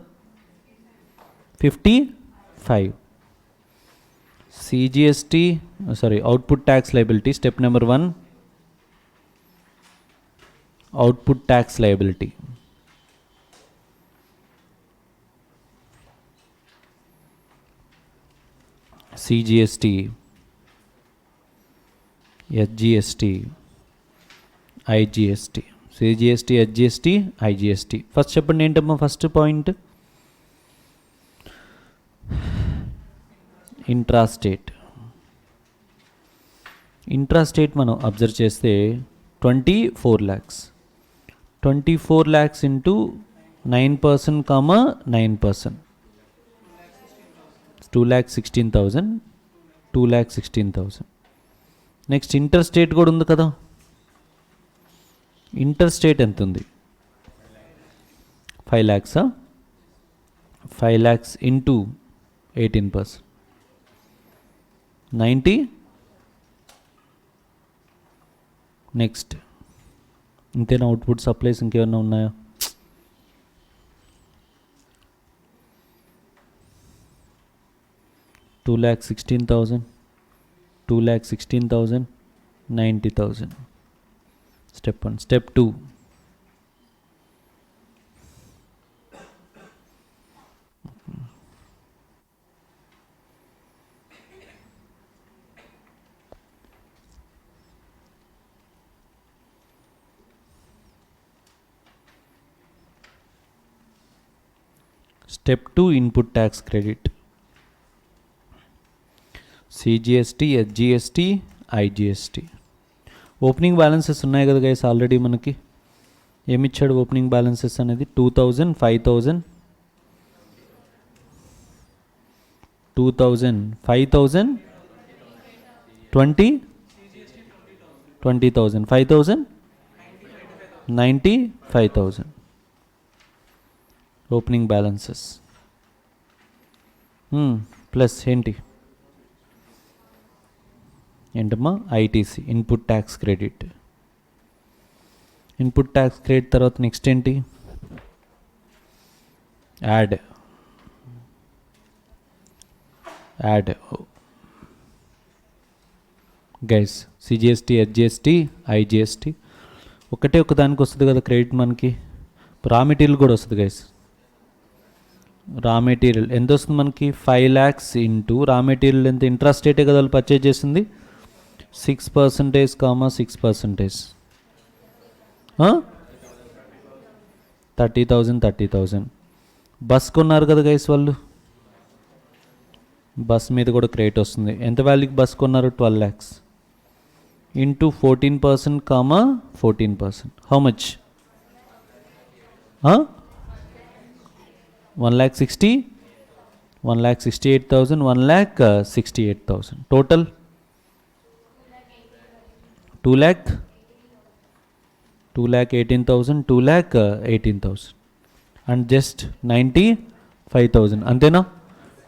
55. CGST, output tax liability. Step number 1, output tax liability. CGST, SGST, IGST. CGST, SGST, IGST. First చెప్పండి ఏంటమ్మా first point? Intrastate. Intrastate మనం observe చేస్తే 24 lakhs. 24 lakhs into 9%, 9%. 2,16,000. 2,16,000. Next inter state కూడా ఉంది కదా. Inter state ఎంత ఉంది? 5 lakhs. 5 lakhs into 18%. 90. నెక్స్ట్ ఇంతేనా? అవుట్పుట్ సప్లైస్ ఇంకేమన్నా ఉన్నాయా? $2,16,000. 2,16,000. 90,000. Step 1. Step 2. Step 2 input tax credit. CGST, SGST, IGST. Opening balances ఉన్నాయి కదా గైస్ ఆల్రెడీ మనకి. ఏమిచ్చాడు ఓపెనింగ్ బ్యాలెన్సెస్ అనేది? 2000, 5000, 2000, 5000, 20, 20,000, 5,000, 95,000 ఓపెనింగ్ బ్యాలెన్సెస్. ప్లస్ ఏంటమ్మా? ITC, input tax credit. Input tax credit తర్వాత next ఏంటి? Add guys. CGST, HGST, IGST ఒక దానికి వస్తుంది కదా క్రెడిట్ మనకి. రా మెటీరియల్ కూడా వస్తుంది గైస్. రా మెటీరియల్ ఎంత వస్తుంది మనకి? 5 lakhs ఇంటూ రా మెటీరియల్ ఎంత? ఇంట్రాస్టేటే కదా వాళ్ళు పర్చేజ్ చేసింది. 6%, 6%. 30,000. బస్ కొన్నారు కదా గైస్ వాళ్ళు. బస్ మీద కూడా క్రెడిట్ వస్తుంది. ఎంత వాల్యూకి బస్ కొన్నారు? 12 lakhs into 14%, 14%. How much? 1,60,000, 1,68,000, 1,68,000. Total 2,18,000, 2,18,000 and just 95,000. అంతేనా?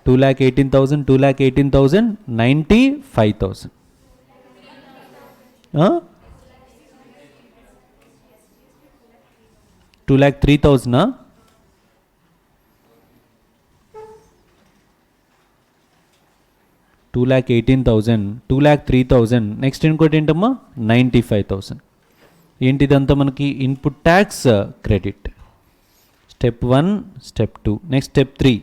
2,18,000, 2,18,000, 95,000. 2,03,000. 2,18,000, 2,03,000. నెక్స్ట్ ఇంకోటి ఏంటమ్మా? 95,000. ఏంటిదంతా మనకి? Input tax credit. Step 1, step 2. Next step 3.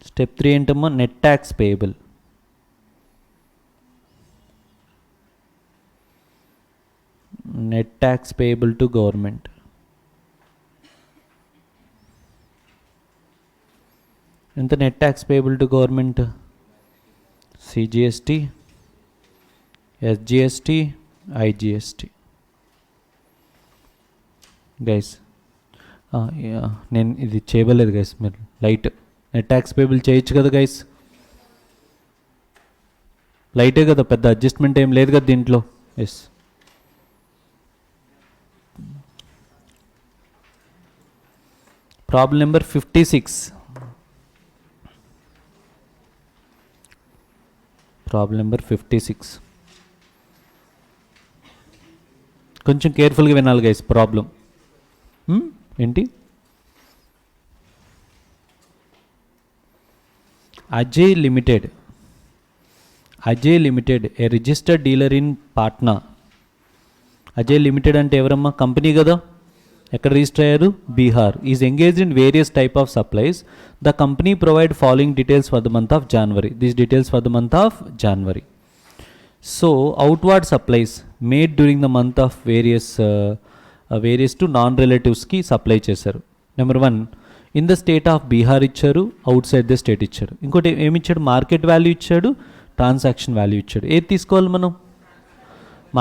Step 3 ఏంటమ్మా? Net tax payable. Net tax payable to government. ఎంత net tax payable to government? CGST, SGST, IGST. Guys నేను ఇది చేయలేదు గైస్. మీరు లైట్ నెట్ ట్యాక్స్ పేబుల్ చేయొచ్చు కదా గైస్. లైటే కదా, పెద్ద అడ్జస్ట్మెంట్ ఏం లేదు కదా దీంట్లో. Yes. Problem number 56. Problem number 56 కొంచెం కేర్ఫుల్గా వినాలి గైస్. ప్రాబ్లం ఏంటి? Ajay limited, a registered dealer in Patna. Ajay limited అంటే ఎవరమ్మా? కంపెనీ కదా. ఎక్కడ రిజిస్టర్ అయ్యారు? Bihar. Is engaged in various type of supplies. The company provide following details for the month of January. These details for the month of January. So outward supplies made during the month of various to non రిలేటివ్స్కి supply చేశారు. Number 1 in the state of Bihar ఇచ్చారు, outside the state ఇచ్చారు. ఇంకోటి ఏమి ఇచ్చాడు? Market value ఇచ్చాడు, transaction value ఇచ్చాడు. ఏది తీసుకోవాలి మనం?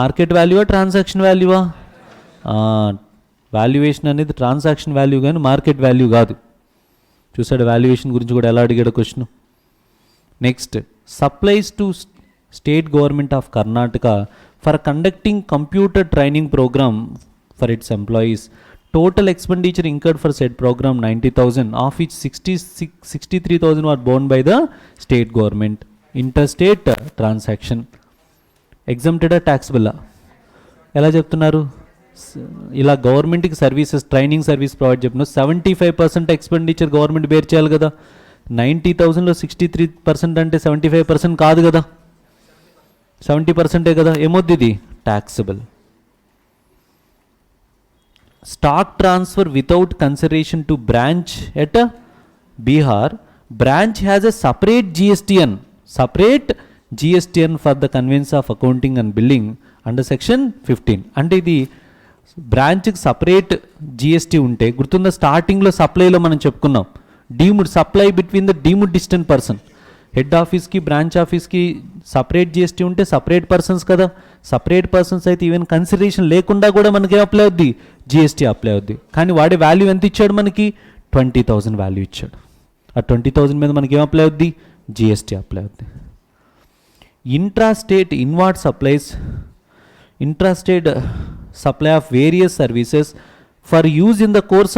మార్కెట్ వాల్యూవా, ట్రాన్సాక్షన్ వాల్యూవా? వాల్యుయేషన్ అనేది ట్రాన్సాక్షన్ వాల్యూ కానీ మార్కెట్ వాల్యూ కాదు. చూసాడు వాల్యుయేషన్ గురించి కూడా ఎలా అడిగాడు question. Next, supplies to state government of Karnataka for conducting computer training program for its employees. Total expenditure incurred for set program 90,000, of which 63,000 are borne by the state government. Inter state transaction. ఎగ్జామ్టెడా, ట్యాక్స్బుల్లా? ఎలా చెప్తున్నారు? ఇలా గవర్నమెంట్కి services, training service provide చెప్పిన 75% expenditure government bear చేయాలి కదా. 90,000లో 63% అంటే 75% కాదు కదా, 70%ఏ కదా. ఏమొద్ది ఇది? Taxable. Stock transfer without consideration two branch at Bihar. Branch has a separate GSTN, separate GSTN for the conveyance of accounting and billing under section 15. అంటే ఇది బ్రాంచ్కి సపరేట్ జిఎస్టీ ఉంటే గుర్తుందా, స్టార్టింగ్లో సప్లైలో మనం చెప్పుకున్నాం deemed supply between the deemed distant person. Head ఆఫీస్కి branch ఆఫీస్కి సపరేట్ జిఎస్టీ ఉంటే సపరేట్ పర్సన్స్ కదా, సపరేట్ పర్సన్స్ అయితే ఈవెన్ కన్సిడరేషన్ లేకుండా కూడా మనకి అప్లై అవుద్ది, జిఎస్టీ అప్లై అవుద్ది. కానీ వాడే వాల్యూ ఎంత ఇచ్చాడు మనకి, 20,000 వాల్యూ ఇచ్చాడు. ఆ 20,000 మీద మనకి ఏం అప్లై అవుద్ది, జిఎస్టీ అప్లై అవుద్ది. Intrastate inward supplies, intrastate supply of various services for use in the course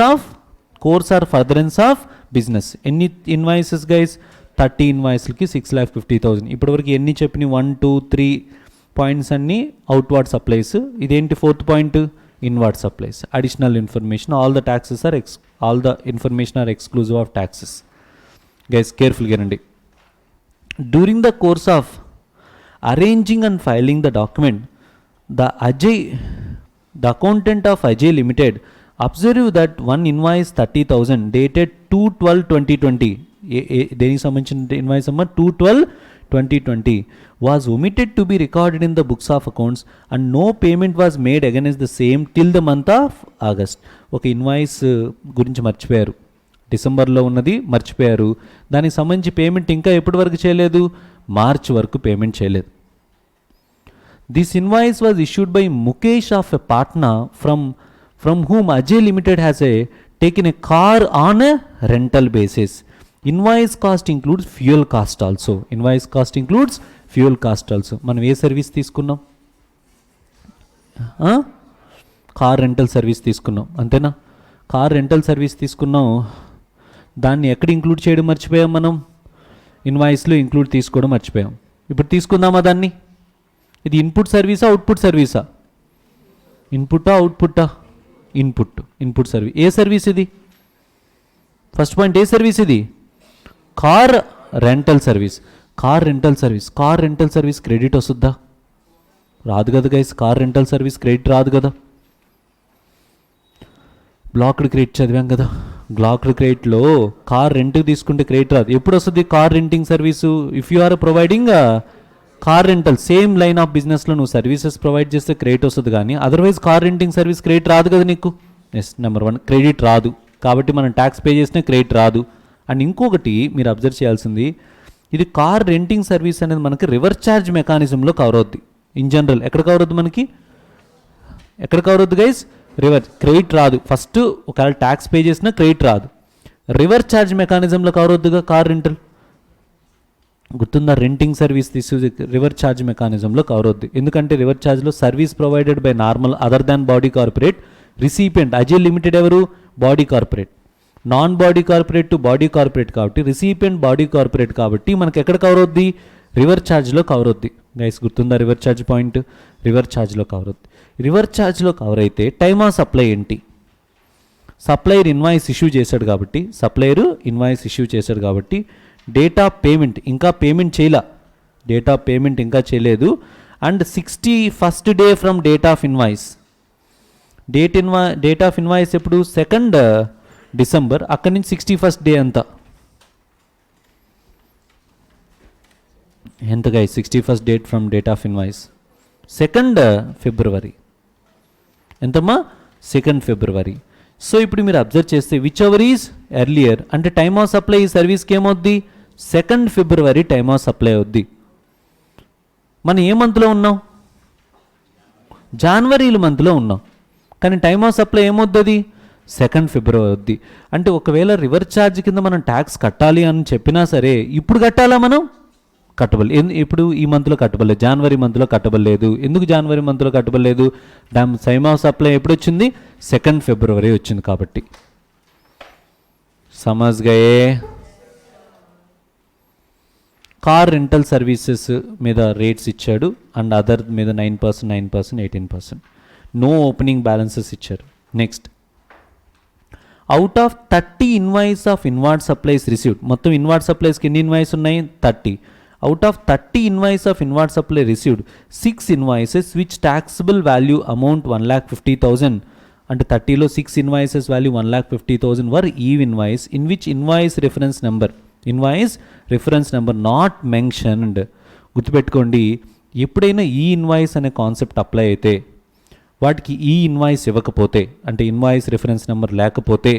or furtherance of business. ఎన్ని ఇన్వాయిసెస్ గైస్, 30 ఇన్వాయిస్లకి 6,50,000. ఇప్పటివరకు ఎన్ని చెప్పిన 1, 2, 3 పాయింట్స్ అన్నీ అవుట్వార్డ్ సప్లైస్. ఇదేంటి 4th point, inward supplies. Additional information, all the information are exclusive of taxes. Guys కేర్ఫుల్గా రండి. During the course of arranging and filing the document, the accountant of Ajay Limited observe that one invoice 30,000 dated 2/12/2020, దేనికి సంబంధించిన invoice అమ్మ, 2/12/2020 was omitted to be recorded in the books of accounts and no payment was made against the same till the month of August. ఒక invoice గురించి మర్చిపోయారు, డిసెంబర్లో ఉన్నది మర్చిపోయారు, దానికి సంబంధించి పేమెంట్ ఇంకా ఎప్పటి వరకు చేయలేదు, మార్చ్ వరకు పేమెంట్ చేయలేదు. This invoice was issued by Mukesh of a Patna from whom Ajay Limited has taken a car on a rental basis. Invoice cost includes fuel cost also. Invoice cost includes fuel cost also. మనం ఏ service తీసుకున్నాం, car rental service తీసుకున్నాం అంతేనా. Car rental service తీసుకున్నాం, దాన్ని ఎక్కడ include చేయడం మర్చిపోయాం మనం, ఇన్వాయిస్లో ఇంక్లూడ్ తీసుకోవడం మర్చిపోయాం. ఇప్పుడు తీసుకుందామా దాన్ని. ఇది ఇన్పుట్ సర్వీసా అవుట్పుట్ సర్వీసా, ఇన్పుట్టా అవుట్పుట్టా, ఇన్పుట్ సర్వీస్. ఏ సర్వీస్ ఇది, ఫస్ట్ పాయింట్, ఏ సర్వీస్ ఇది, car rental service. Car rental service credit వస్తుందా, రాదు కదా guys. Car rental service credit రాదు కదా. బ్లాక్డ్ క్రెడిట్ చదివాం కదా, బ్లాక్డ్ క్రెడిట్లో కార్ రెంట్కి తీసుకుంటే క్రెడిట్ రాదు. ఎప్పుడు వస్తుంది car renting service, if you are providing car rental, same line of బిజినెస్లో నువ్వు సర్వీసెస్ ప్రొవైడ్ చేస్తే క్రెడిట్ వస్తుంది, కానీ otherwise car renting service credit రాదు కదా నీకు. ఎస్, నెంబర్ 1 క్రెడిట్ రాదు, కాబట్టి మనం ట్యాక్స్ పే చేసినా క్రెడిట్ రాదు. అండ్ ఇంకొకటి మీరు అబ్జర్వ్ చేయాల్సింది, ఇది కార్ రెంటింగ్ సర్వీస్ అనేది మనకి రివర్స్ ఛార్జ్ మెకానిజంలో కవర్ అవుద్ది. ఇన్ జనరల్ ఎక్కడ కవర్ అవుద్ది మనకి, ఎక్కడ కవర్ అవుద్ది గైస్, రివర్స్. క్రెడిట్ రాదు, ఫస్ట్ ఒకవేళ ట్యాక్స్ పే చేసినా క్రెడిట్ రాదు, రివర్స్ ఛార్జ్ మెకానిజంలో కవర్ అవుద్దిగా కార్ రెంటల్. గుర్తుందా, రెంటింగ్ సర్వీస్ తీసుకు రివర్స్ ఛార్జ్ మెకానిజంలో కవర్ అవుద్ది. ఎందుకంటే రివర్స్ ఛార్జ్లో service provided by normal other than body corporate, recipient Ajay limited ఎవరు, body corporate, non body corporate to body corporate కాబట్టి రిసిపియంట్ బాడీ కార్పొరేట్ కాబట్టి మనకి ఎక్కడ కవర్ అవుద్ది, రివర్స్ ఛార్జ్లో కవర్ అవుద్ది. గైస్ గుర్తుందా రివర్స్ ఛార్జ్ పాయింట్, రివర్స్ ఛార్జ్లో కవర్ అవుద్ది. రివర్స్ ఛార్జ్లో కవర్ అయితే టైమ్ ఆఫ్ సప్లై ఏంటి, సప్లయర్ ఇన్వాయిస్ ఇష్యూ చేశాడు కాబట్టి, డేట్ ఆఫ్ పేమెంట్ ఇంకా పేమెంట్ చేయలేదు, and 61st day from date of invoice. Date of invoice ఎప్పుడు, 2nd డిసెంబర్, అక్కడి నుంచి 61st డే అంతా ఎంత guys, 61st date from date of invoice 2nd February. ఎంతమ్మా, 2nd ఫిబ్రవరి. సో ఇప్పుడు మీరు అబ్జర్వ్ చేస్తే విచ్ ఎవర్ ఈజ్ ఎర్లియర్ అంటే టైమ్ ఆఫ్ సప్లై ఈ సర్వీస్కి ఏమవుద్ది, 2nd February time of supply అవుద్ది. మనం ఏ మంత్లో ఉన్నాం, జనవరి మంత్లో ఉన్నాం, కానీ టైమ్ ఆఫ్ సప్లై ఏమవుద్ది, 2nd ఫిబ్రవరి అవుద్ది. అంటే ఒకవేళ రివర్స్ ఛార్జ్ కింద మనం ట్యాక్స్ కట్టాలి అని చెప్పినా సరే ఇప్పుడు కట్టాలా, మనం కట్టబల్. ఇప్పుడు ఈ మంత్లో కట్టబడలేదు, జనవరి మంత్లో కట్టబడలేదు. ఎందుకు జనవరి మంత్లో కట్టబడలేదు, టైమ్ ఆఫ్ సప్లై ఎప్పుడు వచ్చింది, 2nd ఫిబ్రవరి వచ్చింది కాబట్టి. సమజ్గాయే. కార్ రెంటల్ సర్వీసెస్ మీద రేట్స్ ఇచ్చాడు, అండ్ అదర్ మీద 9%, 18%. నో ఓపెనింగ్ బ్యాలెన్సెస్ ఇచ్చారు. Next, out of 30 invoice of inward supplies received, మొత్తం ఇన్వార్డ్ సప్లైస్కి ఎన్ని ఇన్వాయిస్ ఉన్నాయి, 30. Out of 30 invoice of inward supply received 6 invoices which taxable value amount 1,50,000. అంటే 30లో 6 invoices value 1,50,000 were eve invoice in which invoice reference number not mentioned గుర్తుపెట్టుకోండి, ఎప్పుడైనా e invoice అనే concept apply అయితే వాటికి e invoice ఇవ్వకపోతే, అంటే invoice reference number లేకపోతే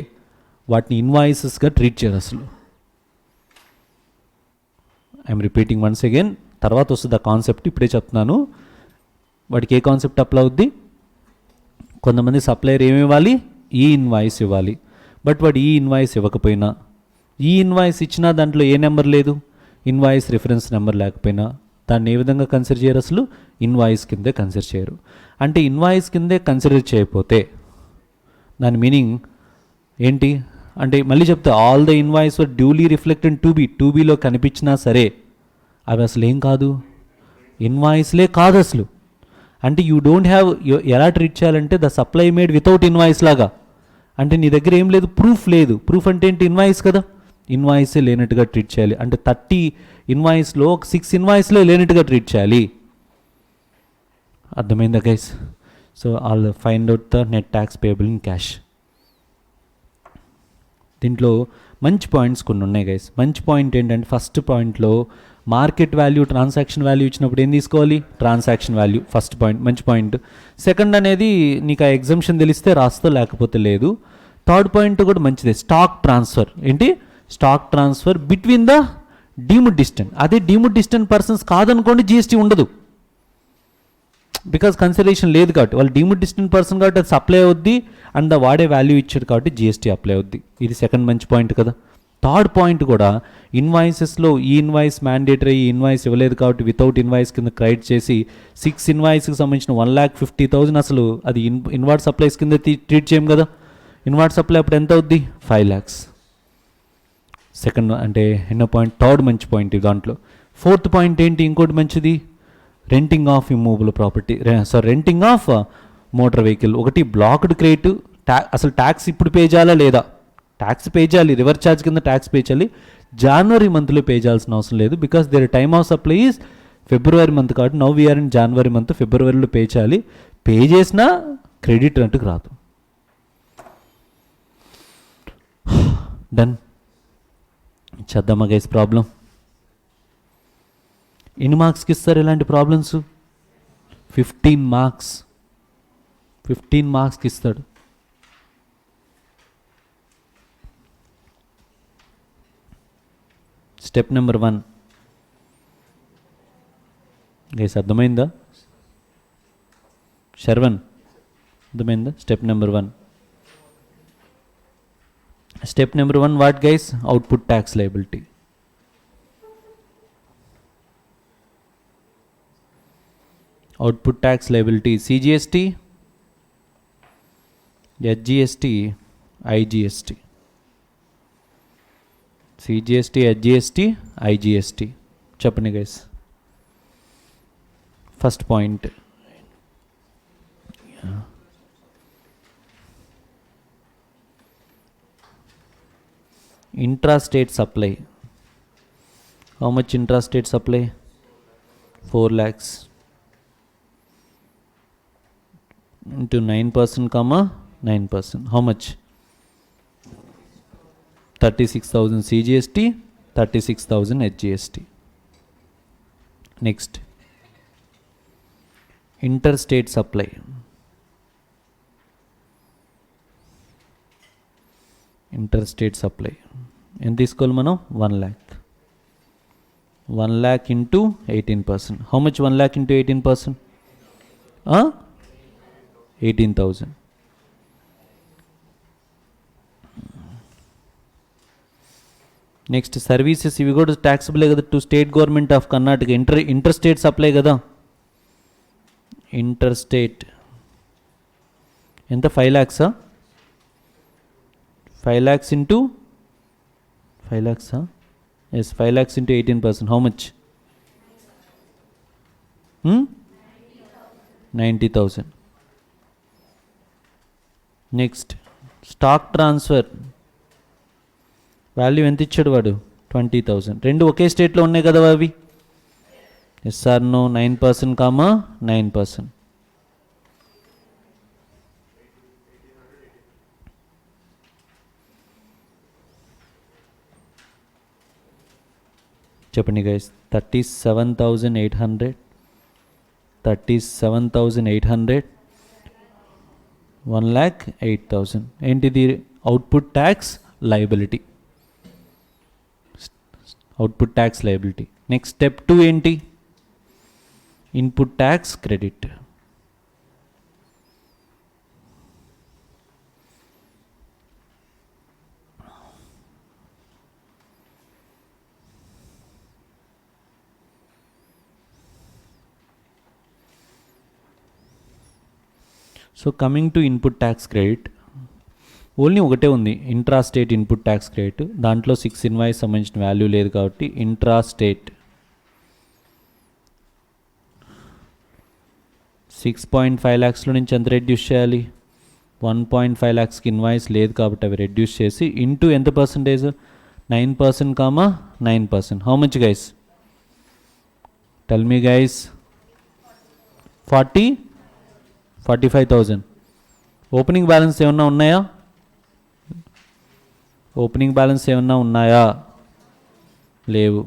వాటిని ఇన్వాయిసెస్గా ట్రీట్ చేయరు అసలు. ఐఎమ్ రిపీటింగ్ వన్స్ అగైన్, తర్వాత వస్తుంది ఆ కాన్సెప్ట్, ఇప్పుడే చెప్తున్నాను. వాటికి ఏ కాన్సెప్ట్ అప్లై అవుద్ది? కొంతమంది సప్లయర్ ఏమి ఇవ్వాలి? ఈ ఇన్వాయిస్ ఇవ్వాలి. బట్ వాడు ఈ ఇన్వాయిస్ ఇవ్వకపోయినా, ఈ ఇన్వాయిస్ ఇచ్చినా దాంట్లో ఏ నెంబర్ లేదు, ఇన్వాయిస్ రిఫరెన్స్ నెంబర్ లేకపోయినా దాన్ని ఏ విధంగా కన్సిడర్ చేయరు? అసలు ఇన్వాయిస్ కిందే కన్సిడర్ చేయరు. అంటే ఇన్వాయిస్ కిందే కన్సిడర్ చేయకపోతే దాని మీనింగ్ ఏంటి అంటే, మళ్ళీ చెప్తే all the invoice were duly reflected to బీలో కనిపించినా సరే అవి అసలు ఏం కాదు, ఇన్వాయిస్లే కాదు అసలు. అంటే యూ డోంట్ హ్యావ్, ఎలా ట్రీట్ చేయాలంటే the supply made without invoice లాగా. అంటే నీ దగ్గర ఏం లేదు, ప్రూఫ్ లేదు. ప్రూఫ్ అంటే ఏంటి? ఇన్వాయిస్ కదా, ఇన్వాయిసే లేనట్టుగా ట్రీట్ చేయాలి. అంటే 30 ఇన్వాయిస్లో 6 ఇన్వాయిస్లో లేనట్టుగా ట్రీట్ చేయాలి. అర్థమైందా guys? So all find out the net tax payable in cash. దీంట్లో మంచి పాయింట్స్ కొన్ని ఉన్నాయి గైస్. మంచి పాయింట్ ఏంటంటే, ఫస్ట్ పాయింట్లో మార్కెట్ వాల్యూ, ట్రాన్సాక్షన్ వాల్యూ ఇచ్చినప్పుడు ఏం తీసుకోవాలి? Transaction value. ఫస్ట్ పాయింట్, మంచి పాయింట్. సెకండ్ అనేది నీకు ఆ ఎగ్జంప్షన్ తెలిస్తే రాస్తో, లేకపోతే లేదు. థర్డ్ పాయింట్ కూడా మంచిదే, స్టాక్ ట్రాన్స్ఫర్. ఏంటి? Stock transfer between the deemed distant. అదే డీమ్డ్ డిస్టెంట్ పర్సన్స్ కాదనుకోండి, జిఎస్టీ ఉండదు. బికాజ్ కన్సిడరేషన్ లేదు కాబట్టి, వాళ్ళు డీమ్డ్ డిస్టెంట్ పర్సన్ కాబట్టి అది సప్లై అవుద్ది, అండ్ వాడే వాల్యూ ఇచ్చాడు కాబట్టి జిఎస్టీ అప్లై అవుద్ది. ఇది సెకండ్ మంచి పాయింట్ కదా. థర్డ్ పాయింట్ కూడా, ఇన్వాయిసెస్లో e invoice mandatory, e invoice ఇవ్వలేదు కాబట్టి వితౌట్ ఇన్వాయిస్ కింద క్రెడిట్ చేసి 6 ఇన్వాయిస్కి సంబంధించిన 1,50,000 అసలు అది ఇన్వార్డ్ సప్లైస్ కింద ట్రీట్ చేయం కదా. ఇన్వార్డ్ సప్లై అప్పుడు ఎంత అవుద్ది? 5 lakhs. సెకండ్ అంటే ఎన్నో పాయింట్? థర్డ్ మంచి పాయింట్ దాంట్లో. ఫోర్త్ పాయింట్ ఏంటి? ఇంకోటి మంచిది, renting of immovable property, renting of motor vehicle. ఒకటి బ్లాక్డ్ క్రెడిట్, అసలు ట్యాక్స్ ఇప్పుడు పే చేయాలా లేదా? ట్యాక్స్ పే చేయాలి, రివర్స్ ఛార్జ్ కింద ట్యాక్స్ పే చేయాలి. జనవరి మంత్లో పే చేయాల్సిన అవసరం లేదు, because their time of supply is February month కాబట్టి. Now we are in January month, ఫిబ్రవరిలో పే చేయాలి. పే చేసినా క్రెడిట్ అంటుకు రాదు. డన్. చేద్దామా గైస్ ప్రాబ్లం? ఎన్ని మార్క్స్కి ఇస్తారు ఇలాంటి ప్రాబ్లమ్స్? 15 మార్క్స్. 15 మార్క్స్కి ఇస్తాడు. స్టెప్ నెంబర్ 1 గైస్, అర్థమైందా? శర్వన్, అర్థమైందా? Step number 1. Step number 1 what guys? Output tax liability. Output tax liability CGST, HGST, IGST. CGST, HGST, IGST. చెప్పండి guys. First point, intrastate supply. How much intrastate supply? 4 lakhs into 9%, 9%. How much? 36,000 CGST, 36,000 HGST. Next, interstate supply. Interstate supply ఎంత తీసుకోవాలి మనం? 1 lakh. 1 lakh into 18%. How much 1 lakh into 18%? 18,000. Next services, ఇవి కూడా ట్యాక్సబులే కదా to state government of Karnataka. Interstate supply కదా. Interstate ఎంత? 5 lakhs. 5 lakhs into 5 lakhs. Yes, 5 lakhs into 18%. How much? 90,000. Next stock transfer value ఎంత ఇచ్చాడు వాడు? 20,000. రెండు ఒకే స్టేట్లో ఉన్నాయి కదా అవి. Yes or no? 9%, 9%. చెప్పండి గైస్. 37,800, 37,800, 1,08,000. ఏంటిది? Output tax liability. Output tax liability. Next step 2 ఏంటి? Input tax credit. So coming to input tax credit, only ఒకటే ఉంది, intra state input tax credit. దాంట్లో 6 ఇన్వాయిస్ సంబంధించిన వాల్యూ లేదు కాబట్టి ఇంట్రా స్టేట్ 6.5 lakhsలో నుంచి ఎంత రెడ్యూస్ చేయాలి? 1.5 lakhsకి ఇన్వాయిస్ లేదు కాబట్టి అవి రెడ్యూస్ చేసి ఇంటూ ఎంత percentage? 9%, 9%. How much guys? Tell me guys. 45,000. Opening balance ఏమన్నా ఉన్నాయా? ఓపెనింగ్ బ్యాలెన్స్ ఏమన్నా ఉన్నాయా? లేవు.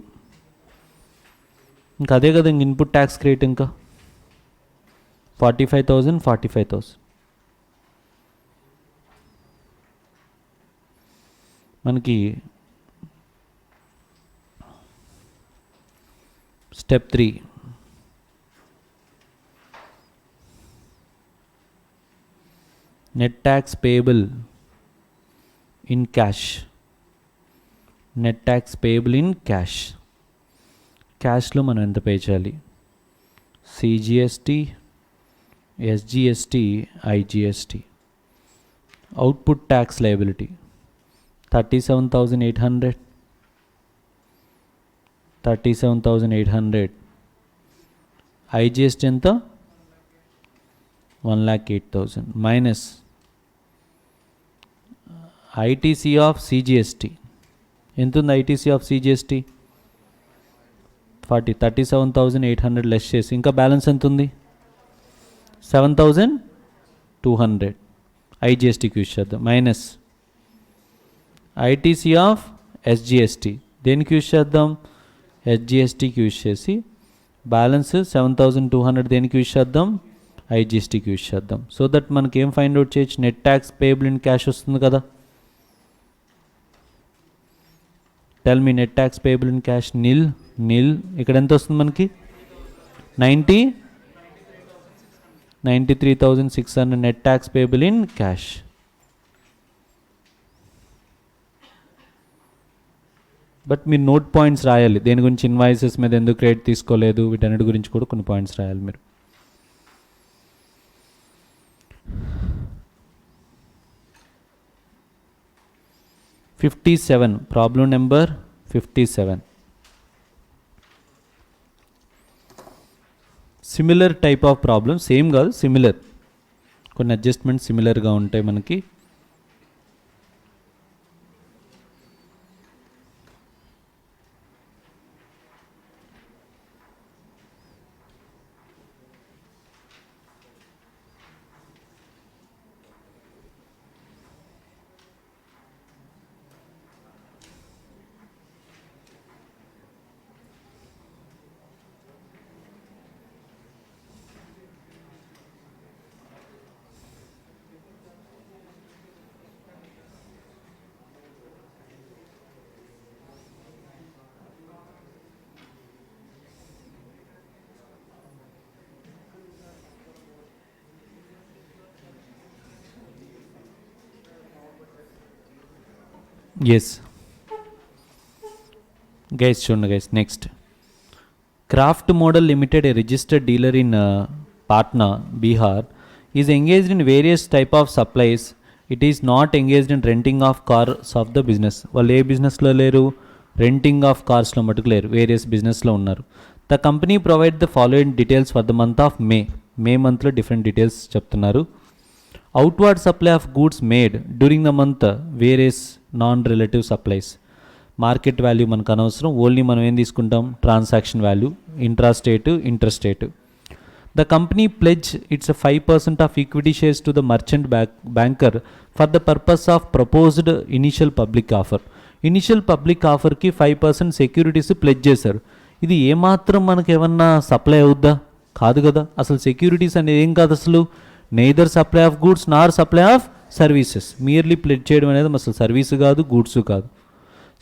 ఇంకా అదే కదా ఇంక ఇన్పుట్ ట్యాక్స్ క్రెడిట్. ఇంకా 45,000, 45,000. మనకి step 3, net tax payable in cash. Net tax payable in cash. క్యాష్లో మనం ఎంత పే చేయాలి? CGST, SGST, IGST. Output tax liability 37,800, 37,800. IGST ఎంత? 1,08,000 మైనస్ ఐటీసీ ఆఫ్ సిజిఎస్టీ. ఎంత ఉంది ఐటీసీ ఆఫ్ సిజిఎస్టీ? 37,800 లెస్ చేసి ఇంకా బ్యాలెన్స్ ఎంత ఉంది? 7,200 ఐజిఎస్టీకి యూజ్ చేద్దాం. Minus ITC of SGST. దేనికి యూజ్ చేద్దాం? ఎస్జిఎస్టీకి యూజ్ చేసి బ్యాలెన్స్ 7,200 దేనికి యూజ్ చేద్దాం? ఐజిఎస్టీకి యూజ్ చేద్దాం. సో దట్ మనకి ఏం ఫైండ్ అవుట్ చేయొచ్చు? Net tax payable in cash వస్తుంది కదా. Tell me net tax payable in cash nil. ఇక్కడ ఎంత వస్తుంది మనకి? 93,600 net tax payable in cash. But మీరు నోట్ పాయింట్స్ రాయాలి. దేని గురించి ఇన్వాయిసెస్ మీద ఎందుకు క్రెడిట్ తీసుకోలేదు, వీటన్నిటి గురించి కూడా కొన్ని పాయింట్స్ రాయాలి మీరు. Problem number 57. Similar type of problem, same కాదు సిమిలర్, కొన్ని అడ్జస్ట్మెంట్స్ సిమిలర్గా ఉంటాయి మనకి. ఎస్ గైస్, చూడండి guys. Next, craft model limited, a registered dealer in Patna, Bihar, is engaged in various type of supplies. It is not engaged in renting of cars of the business. వాళ్ళు ఏ బిజినెస్లో లేరు? Renting of కార్స్లో మటుకు లేరు, various బిజినెస్లో ఉన్నారు. The company provide the following details for the month of May మంత్లో different details చెప్తున్నారు. Outward supply of goods made during the month, various non relative supplies. Market value మనకు అనవసరం, ఓన్లీ మనం ఏం తీసుకుంటాం? Transaction value, intrastate, interstate. The company pledge its 5% of equity shares to the merchant banker for the purpose of proposed initial public offer. Initial public ఆఫర్కి 5% securities pledge చేశారు. ఇది ఏమాత్రం మనకు ఏమన్నా సప్లై అవుద్దా? కాదు కదా. అసలు సెక్యూరిటీస్ అనేది ఏం కాదు, అసలు neither supply of goods Nar supply of services. Merely ప్లెజ్ చేయడం అనేది అసలు సర్వీసు కాదు, గూడ్స్ కాదు.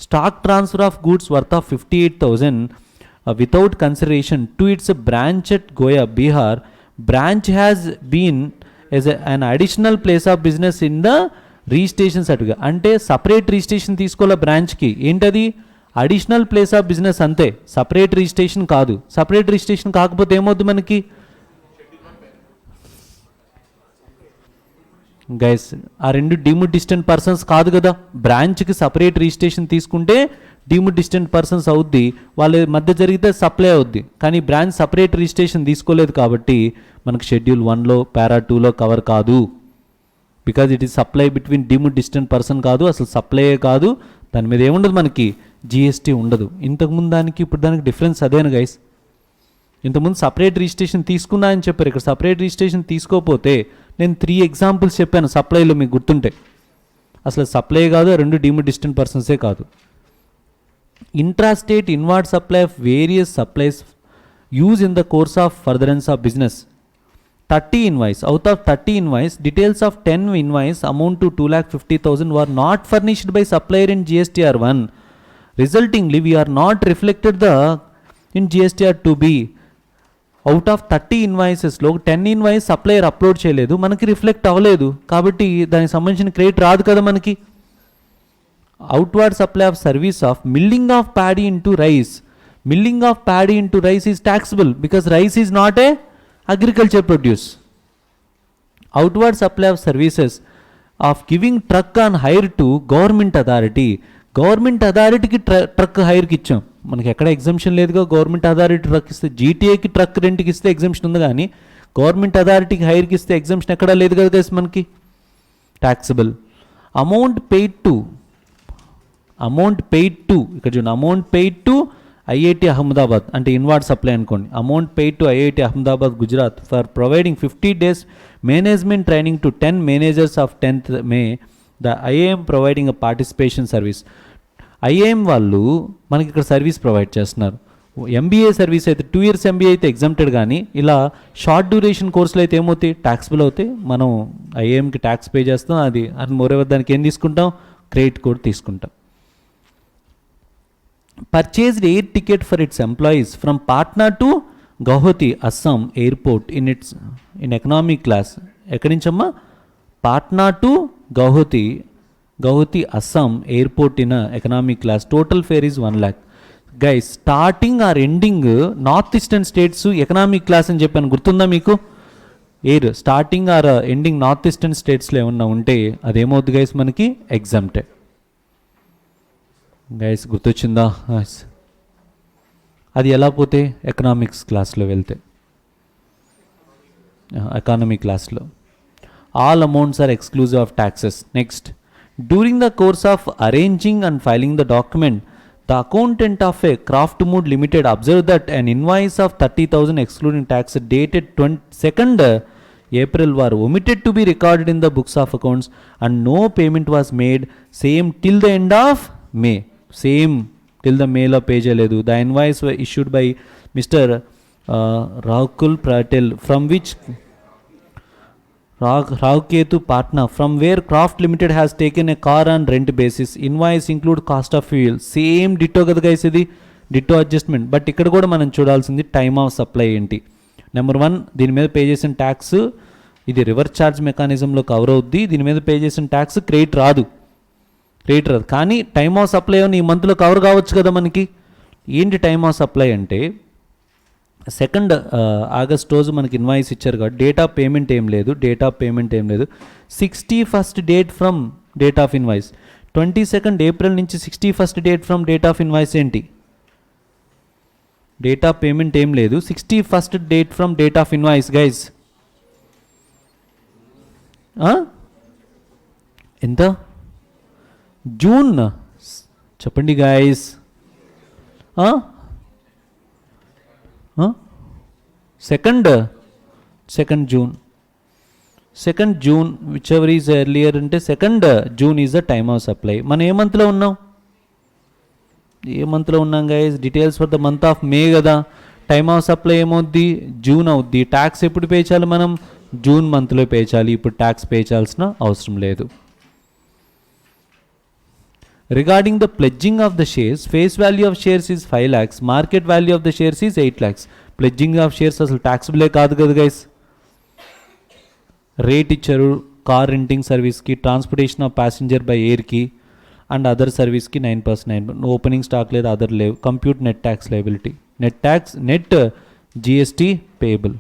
Stock transfer of goods worth of 58,000 without consideration to its branch at Goa, Bihar. Branch has been as an additional place of business in the registration certificate. అంటే separate registration తీసుకోవాలి బ్రాంచ్కి. ఏంటది? Additional place of business అంతే, separate registration కాదు. Separate registration కాకపోతే ఏమవుద్ది మనకి guys? ఆ రెండు డీమ్డ్ డిస్టెంట్ పర్సన్స్ కాదు కదా. బ్రాంచ్కి సపరేట్ రిజిస్ట్రేషన్ తీసుకుంటే డీమ్డ్ డిస్టెంట్ పర్సన్స్ అవుద్ది, వాళ్ళ మధ్య జరిగితే సప్లై అవుద్ది. కానీ బ్రాంచ్ సపరేట్ రిజిస్ట్రేషన్ తీసుకోలేదు కాబట్టి మనకు షెడ్యూల్ 1లో పారా 2లో కవర్ కాదు. Because it is supply between deemed distant person కాదు, అసలు సప్లైయే కాదు. దాని మీద ఏముండదు మనకి, జిఎస్టీ ఉండదు. ఇంతకుముందు దానికి ఇప్పుడు దానికి డిఫరెన్స్ అదేనా గైస్? ఇంతకుముందు సపరేట్ రిజిస్ట్రేషన్ తీసుకున్నా అని చెప్పారు, ఇక్కడ సపరేట్ రిజిస్ట్రేషన్ తీసుకోకపోతే నేను 3 ఎగ్జాంపుల్స్ చెప్పాను సప్లైలో, మీకు గుర్తుంటే. అసలు సప్లై కాదు, రెండు డీమ్డ్ డిస్టెంట్ పర్సన్సే కాదు. Intrastate inward supply of various supplies use in the course of furtherance of business. 30 invoice. Out of 30 invoice, details of 10 invoice amount to 2,50,000 were not furnished by supplier in GSTR1. Resultingly, we are not reflected in GSTR2B. Out of 30 ఇన్వాయిసెస్లో 10 invoice supplier upload చేయలేదు, మనకి reflect అవ్వలేదు, కాబట్టి దానికి సంబంధించిన credit రాదు కదా మనకి. Outward supply of service of milling of paddy into rice. Milling of paddy into rice is taxable because rice is not a agriculture produce. Outward supply of services of giving truck on hire to government authority. Government అథారిటీకి truck హైర్కి ఇచ్చాం, మనకి ఎక్కడ exemption లేదుగా. Government authority truck ఇస్తే, జీటీఏకి truck రెంట్కి ఇస్తే exemption ఉంది, కానీ గవర్నమెంట్ అథారిటీకి హైర్కి ఇస్తే ఎగ్జామ్షన్ ఎక్కడా లేదు కదా గైస్ మనకి. ట్యాక్సిబుల్. అమౌంట్ పెయిడ్ టు ఇక్కడ చూడండి, amount paid to IIT Ahmedabad అంటే ఇన్వార్డ్ సప్లై అనుకోండి. Amount paid to IIT Ahmedabad Gujarat for providing 50 days management training to 10 managers of 10th May. The IAM providing a participation service. IAM వాళ్ళు మనకి ఇక్కడ service provide చేస్తున్నారు. MBA service అయితే 2 years MBA అయితే exempted, కానీ ఇలా షార్ట్ డ్యూరేషన్ కోర్సులు అయితే ఏమవుతాయి, ట్యాక్సిబుల్ అవుతాయి. మనం ఐఏఎంకి ట్యాక్స్ పే చేస్తాం, అది మోరెవర్ దానికి ఏం తీసుకుంటాం, క్రెడిట్ కోడ్ తీసుకుంటాం. Purchased air ticket for its employees from Patna to Guwahati, Assam airport in economic class. ఎక్కడి నుంచమ్మా? Patna to Guwahati, Assam airport in economic class. Total fare is 1 lakh. Guys, starting or ending north eastern states economic class అని చెప్పాను, గుర్తుందా మీకు? Air starting or ending north eastern స్టేట్స్లో ఏమన్నా ఉంటే అదేమవుద్ది గైస్ మనకి ఎగ్జామ్టెడ్. గైస్ గుర్తొచ్చిందా? అది ఎలా పోతే ఎకనామిక్స్ క్లాస్లో వెళ్తే, ఎకానమీ క్లాస్లో all amounts are exclusive of taxes. Next, during the course of arranging and filing the document, the accountant of a craft mood limited observe that an invoice of 30,000 excluding tax dated 22nd April were omitted to be recorded in the books of accounts and no payment was made same till the end of May. Same till the మేలో pay చేయలేదు. The invoice issued by mister Rakul Patel from which రావుకేతు Patna from where craft limited has taken a car on rent basis. Invoice include cost of fuel. Same ditto కదా guys, ఇది ditto adjustment. But ఇక్కడ కూడా మనం చూడాల్సింది time of supply ఏంటి. Number 1, దీని మీద పే చేసిన ట్యాక్స్ ఇది రివర్స్ ఛార్జ్ మెకానిజంలో కవర్ అవుద్ది. దీని మీద పే చేసిన ట్యాక్స్ క్రెడిట్ రాదు, కానీ టైమ్ ఆఫ్ సప్లై ఈ మంత్లో కవర్ కావచ్చు కదా మనకి. ఏంటి టైమ్ ఆఫ్ సప్లై అంటే 2nd August రోజు మనకి ఇన్వాయిస్ ఇచ్చారు కాబట్టి డేట్ ఆఫ్ పేమెంట్ ఏం లేదు. 61st date from date of invoice. 22nd April నుంచి 61st date from date of invoice ఏంటి? డేట్ ఆఫ్ పేమెంట్ ఏం లేదు, 61st date from date of invoice guys. ఎంత? జూన్ చెప్పండి guys. 2nd June which ever is earlier అంటే 2nd June is the time of supply. మనం ఏ మంత్లో ఉన్నాం? ఏ మంత్లో ఉన్నాం guys? Details for the month of మే కదా. టైమ్ ఆఫ్ సప్లై ఏమవుద్ది? జూన్ అవుద్ది. ట్యాక్స్ ఎప్పుడు పే చేయాలి మనం? జూన్ మంత్లో పే చేయాలి. ఇప్పుడు ట్యాక్స్ పే చేయాల్సిన అవసరం లేదు. Regarding the pledging of the shares, face value of shares is 5 lakhs, market value of the shares is 8 lakhs. Pledging of shares అసలు ట్యాక్సిబులే కాదు కదా గైస్. రేట్ ఇచ్చారు కార్ రెంటింగ్ సర్వీస్కి, ట్రాన్స్పోర్టేషన్ ఆఫ్ ప్యాసింజర్ బై ఎయిర్కి అండ్ అదర్ సర్వీస్కి 9%. Opening stock లేదు, other లేవు. Compute net tax liability, net GST payable.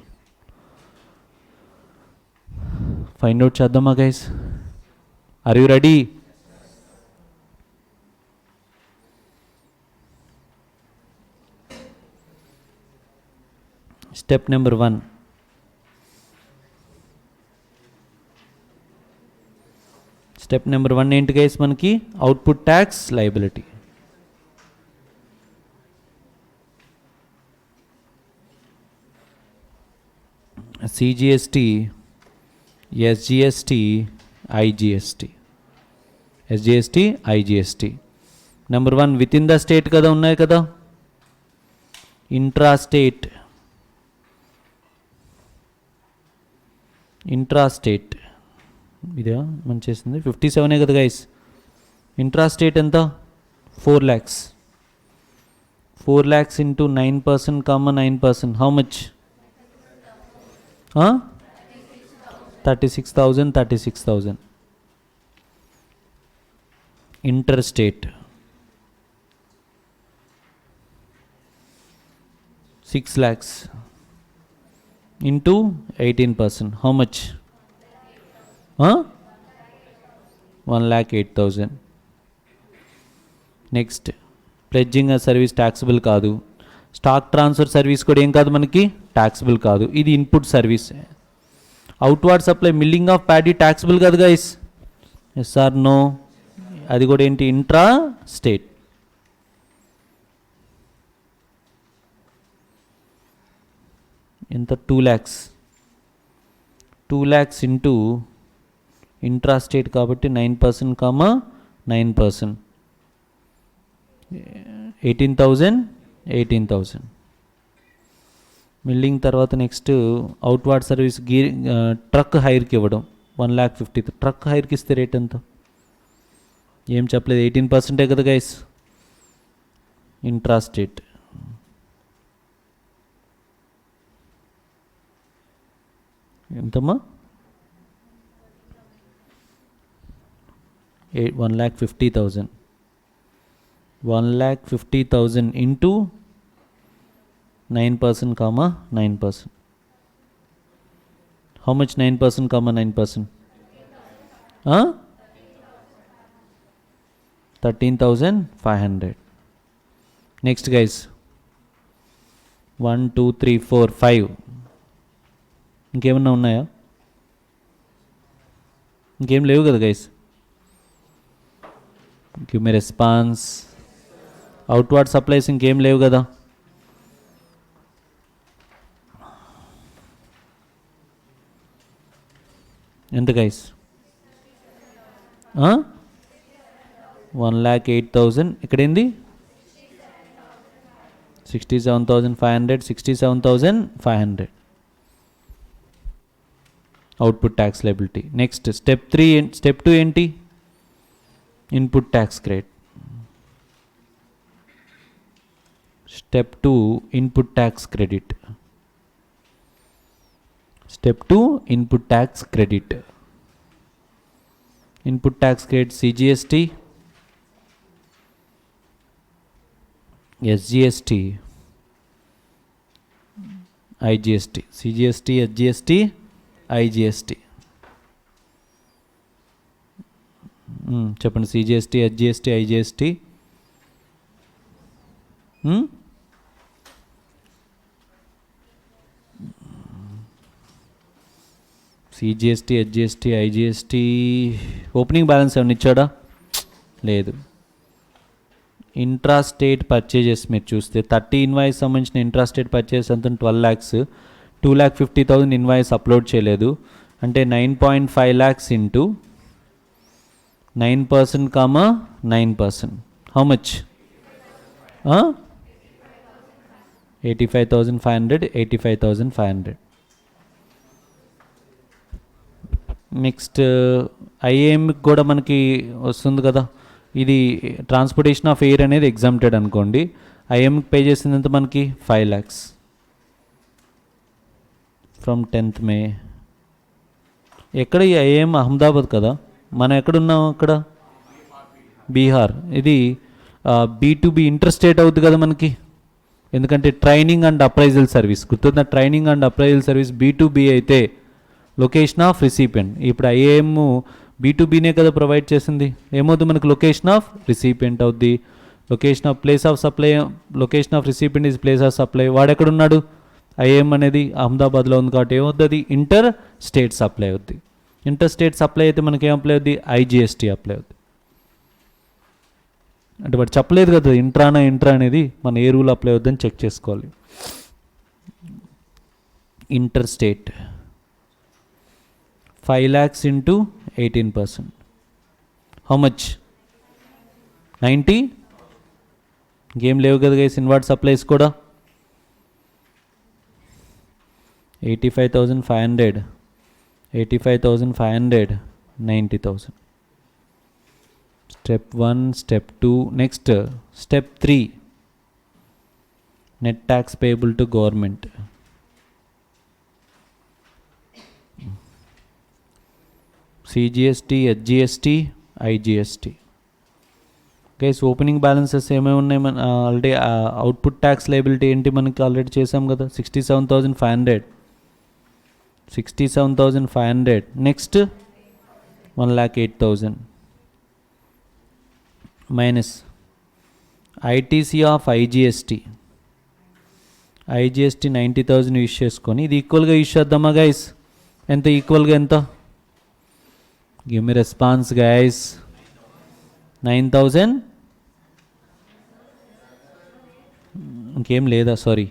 Find out చేద్దామా guys? Are you ready? Step number 1. Step number 1 ఏంటి గైస్ మనకి? Output tax liability. CGST, SGST, IGST. SGST, IGST. Number 1 with in the state కదా ఉన్నాయి కదా. Intra state ఇదే మనం చేసింది 57 కదా గైస్. ఇంట్రా స్టేట్ ఎంత? 4 lakhs. 4 lakhs into 9%, 9%. How much? 36,000. 36,000. Inter state 6 lakhs into 18%. How much? 1,08,000. Next pledging service taxable కాదు. Stock transfer service కూడా ఏం కాదు మనకి, ట్యాక్సిబుల్ కాదు. ఇది input service. Outward supply milling of paddy taxable కాదు గైస్. Yes or no? అది కూడా ఏంటి? Intra state. ఎంత? 2 lakhs. 2 lakhs into intra state కాబట్టి 9%, 9%. 18,000. 18,000. మిల్లింగ్ తర్వాత నెక్స్ట్ అవుట్వార్డ్ సర్వీస్ ట్రక్ హైర్కి ఇవ్వడం 1,50,000. ట్రక్ హైర్కి ఇస్తే రేట్ ఎంత? ఏం చెప్పలేదు. 18% కదా గైస్. Intra state. ఎంతమ్మా? 1,50,000. 1,50,000 into 9%, 9%. How much? 9%, 9%. 13,500. Next guys 1 2 3 4 5. ఇంకేమన్నా ఉన్నాయా? ఇంకేం లేవు కదా guys. Give me response. Outward supplies ఇంకేం లేవు కదా. ఎంత గైస్? 1,08,000. ఇక్కడేంది? 67,500. 67,500 output tax liability. Next step 3. Step 2 ఏంటి? Input tax credit. Step 2 input tax credit. Step 2 input tax credit. Input tax credit CGST, SGST, IGST. CGST, SGST, IGST. చెప్పండి. CGST, SGST, IGST. CGST, HGST, IGST. Opening balance ఏమైనా ఇచ్చాడా? లేదు. Intra state purchases మీరు చూస్తే 30 invoice సంబంధించిన intra state purchase అంతా 12 lakhs. 2,50,000 invoice upload చేయలేదు. అంటే 9.5 lakhs into 9%, 9%. How much? 85,500, 85,500. Next ఐఏఎంకి కూడా మనకి వస్తుంది కదా, ఇది ట్రాన్స్పోర్టేషన్ ఆఫ్ ఎయిర్ అనేది ఎగ్జామ్టెడ్ అనుకోండి. ఐఏఎంకి పే చేసిందంత మనకి 5 lakhs ఫ్రమ్ 10th May. ఎక్కడ ఈ ఐఏఎం? అహ్మదాబాద్ కదా, మనం ఎక్కడున్నాం అక్కడ? బీహార్. ఇది B2B ఇంటర్స్టేట్ అవుతుంది కదా మనకి, ఎందుకంటే ట్రైనింగ్ అండ్ అప్రైజల్ సర్వీస్. గుర్తుందా? Training and appraisal service B2B అయితే లొకేషన్ ఆఫ్ రిసిపియంట్. ఇప్పుడు ఐఏఎం B2Bనే కదా ప్రొవైడ్ చేసింది, ఏమవుతుంది మనకి? లొకేషన్ ఆఫ్ రిసిపియంట్ అవుద్ది. Location of place of supply, location of recipient is place of supply. వాడు ఎక్కడున్నాడు? ఐఏఎం అనేది అహ్మదాబాద్లో ఉంది కాబట్టి ఏమవుతుంది? ఇంటర్ స్టేట్ సప్లై అవుద్ది. ఇంటర్ స్టేట్ సప్లై అయితే మనకి ఏం అప్లై అవుద్ది? IGST అప్లై అవుద్ది. అంటే వాడు చెప్పలేదు కదా ఇంట్రా అనేది, మన ఏ రూల్ అప్లై అవుద్దని చెక్ చేసుకోవాలి. Inter state 5 lakhs into 18%. How much? 90. Game లేవు కదా గైస్ ఇన్వర్ట్ సప్లైస్ కూడా. 85,500, 85,500, 90,000. Step 1, Step 2. Next, Step 3. Net tax payable to government. CGST, HGST, IGST. Guys opening balances ఏమేమి ఉన్నాయి? మన ఆల్రెడీ అవుట్పుట్ ట్యాక్స్ లయబిలిటీ ఏంటి మనకి ఆల్రెడీ చేసాం కదా, 67,500. 67,500. Next 1,08,000 minus ITC of IGST. IGST 90,000 use చేసుకొని ఇది ఈక్వల్గా యూజ్ చేద్దామా గైస్? ఎంత ఈక్వల్గా ఎంత? Give me response guys. 9,000. ఇంకేం లేదా? సారీ,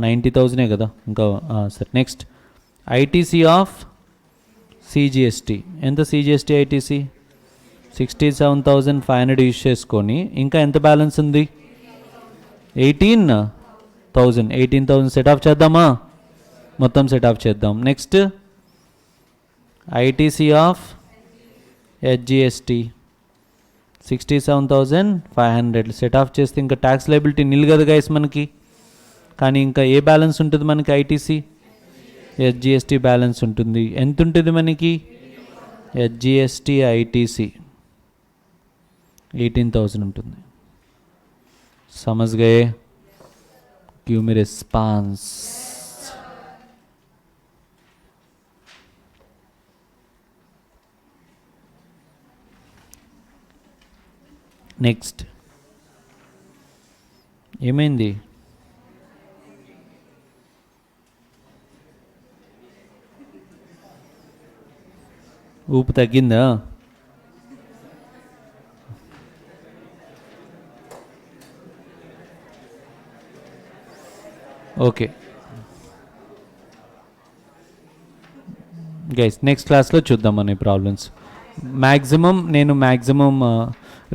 90,000 కదా ఇంకా. సరే నెక్స్ట్ ITC ఆఫ్ CGST. ఎంత CGST ITC? 67,500 యూజ్ చేసుకొని ఇంకా ఎంత బ్యాలెన్స్ ఉంది? 18,000. 18,000 సెట్ ఆఫ్ చేద్దామా? మొత్తం సెట్ ఆఫ్ చేద్దాం. Next ITC of HGST 67,500 set of చేస్తే ఇంకా ట్యాక్స్ లయబిలిటీ నిల్ కదా గైస్ మనకి. కానీ ఇంకా ఏ బ్యాలెన్స్ ఉంటుంది మనకి? ITC HGST బ్యాలెన్స్ ఉంటుంది. ఎంత ఉంటుంది మనకి? HGST ITC 18,000 ఉంటుంది. समझ गए? Give me response. నెక్స్ట్ ఏమైంది? ఊపు తగ్గిందా? ఓకే గైస్, నెక్స్ట్ క్లాస్లో చూద్దాం మన ప్రాబ్లమ్స్. నేను మ్యాక్సిమం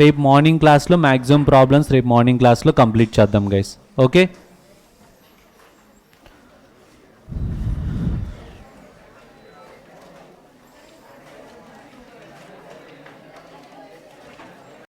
రేపు మార్నింగ్ క్లాస్లో మ్యాక్సిమం ప్రాబ్లమ్స్ రేపు మార్నింగ్ క్లాస్లో కంప్లీట్ చేద్దాం గైస్. ఓకే.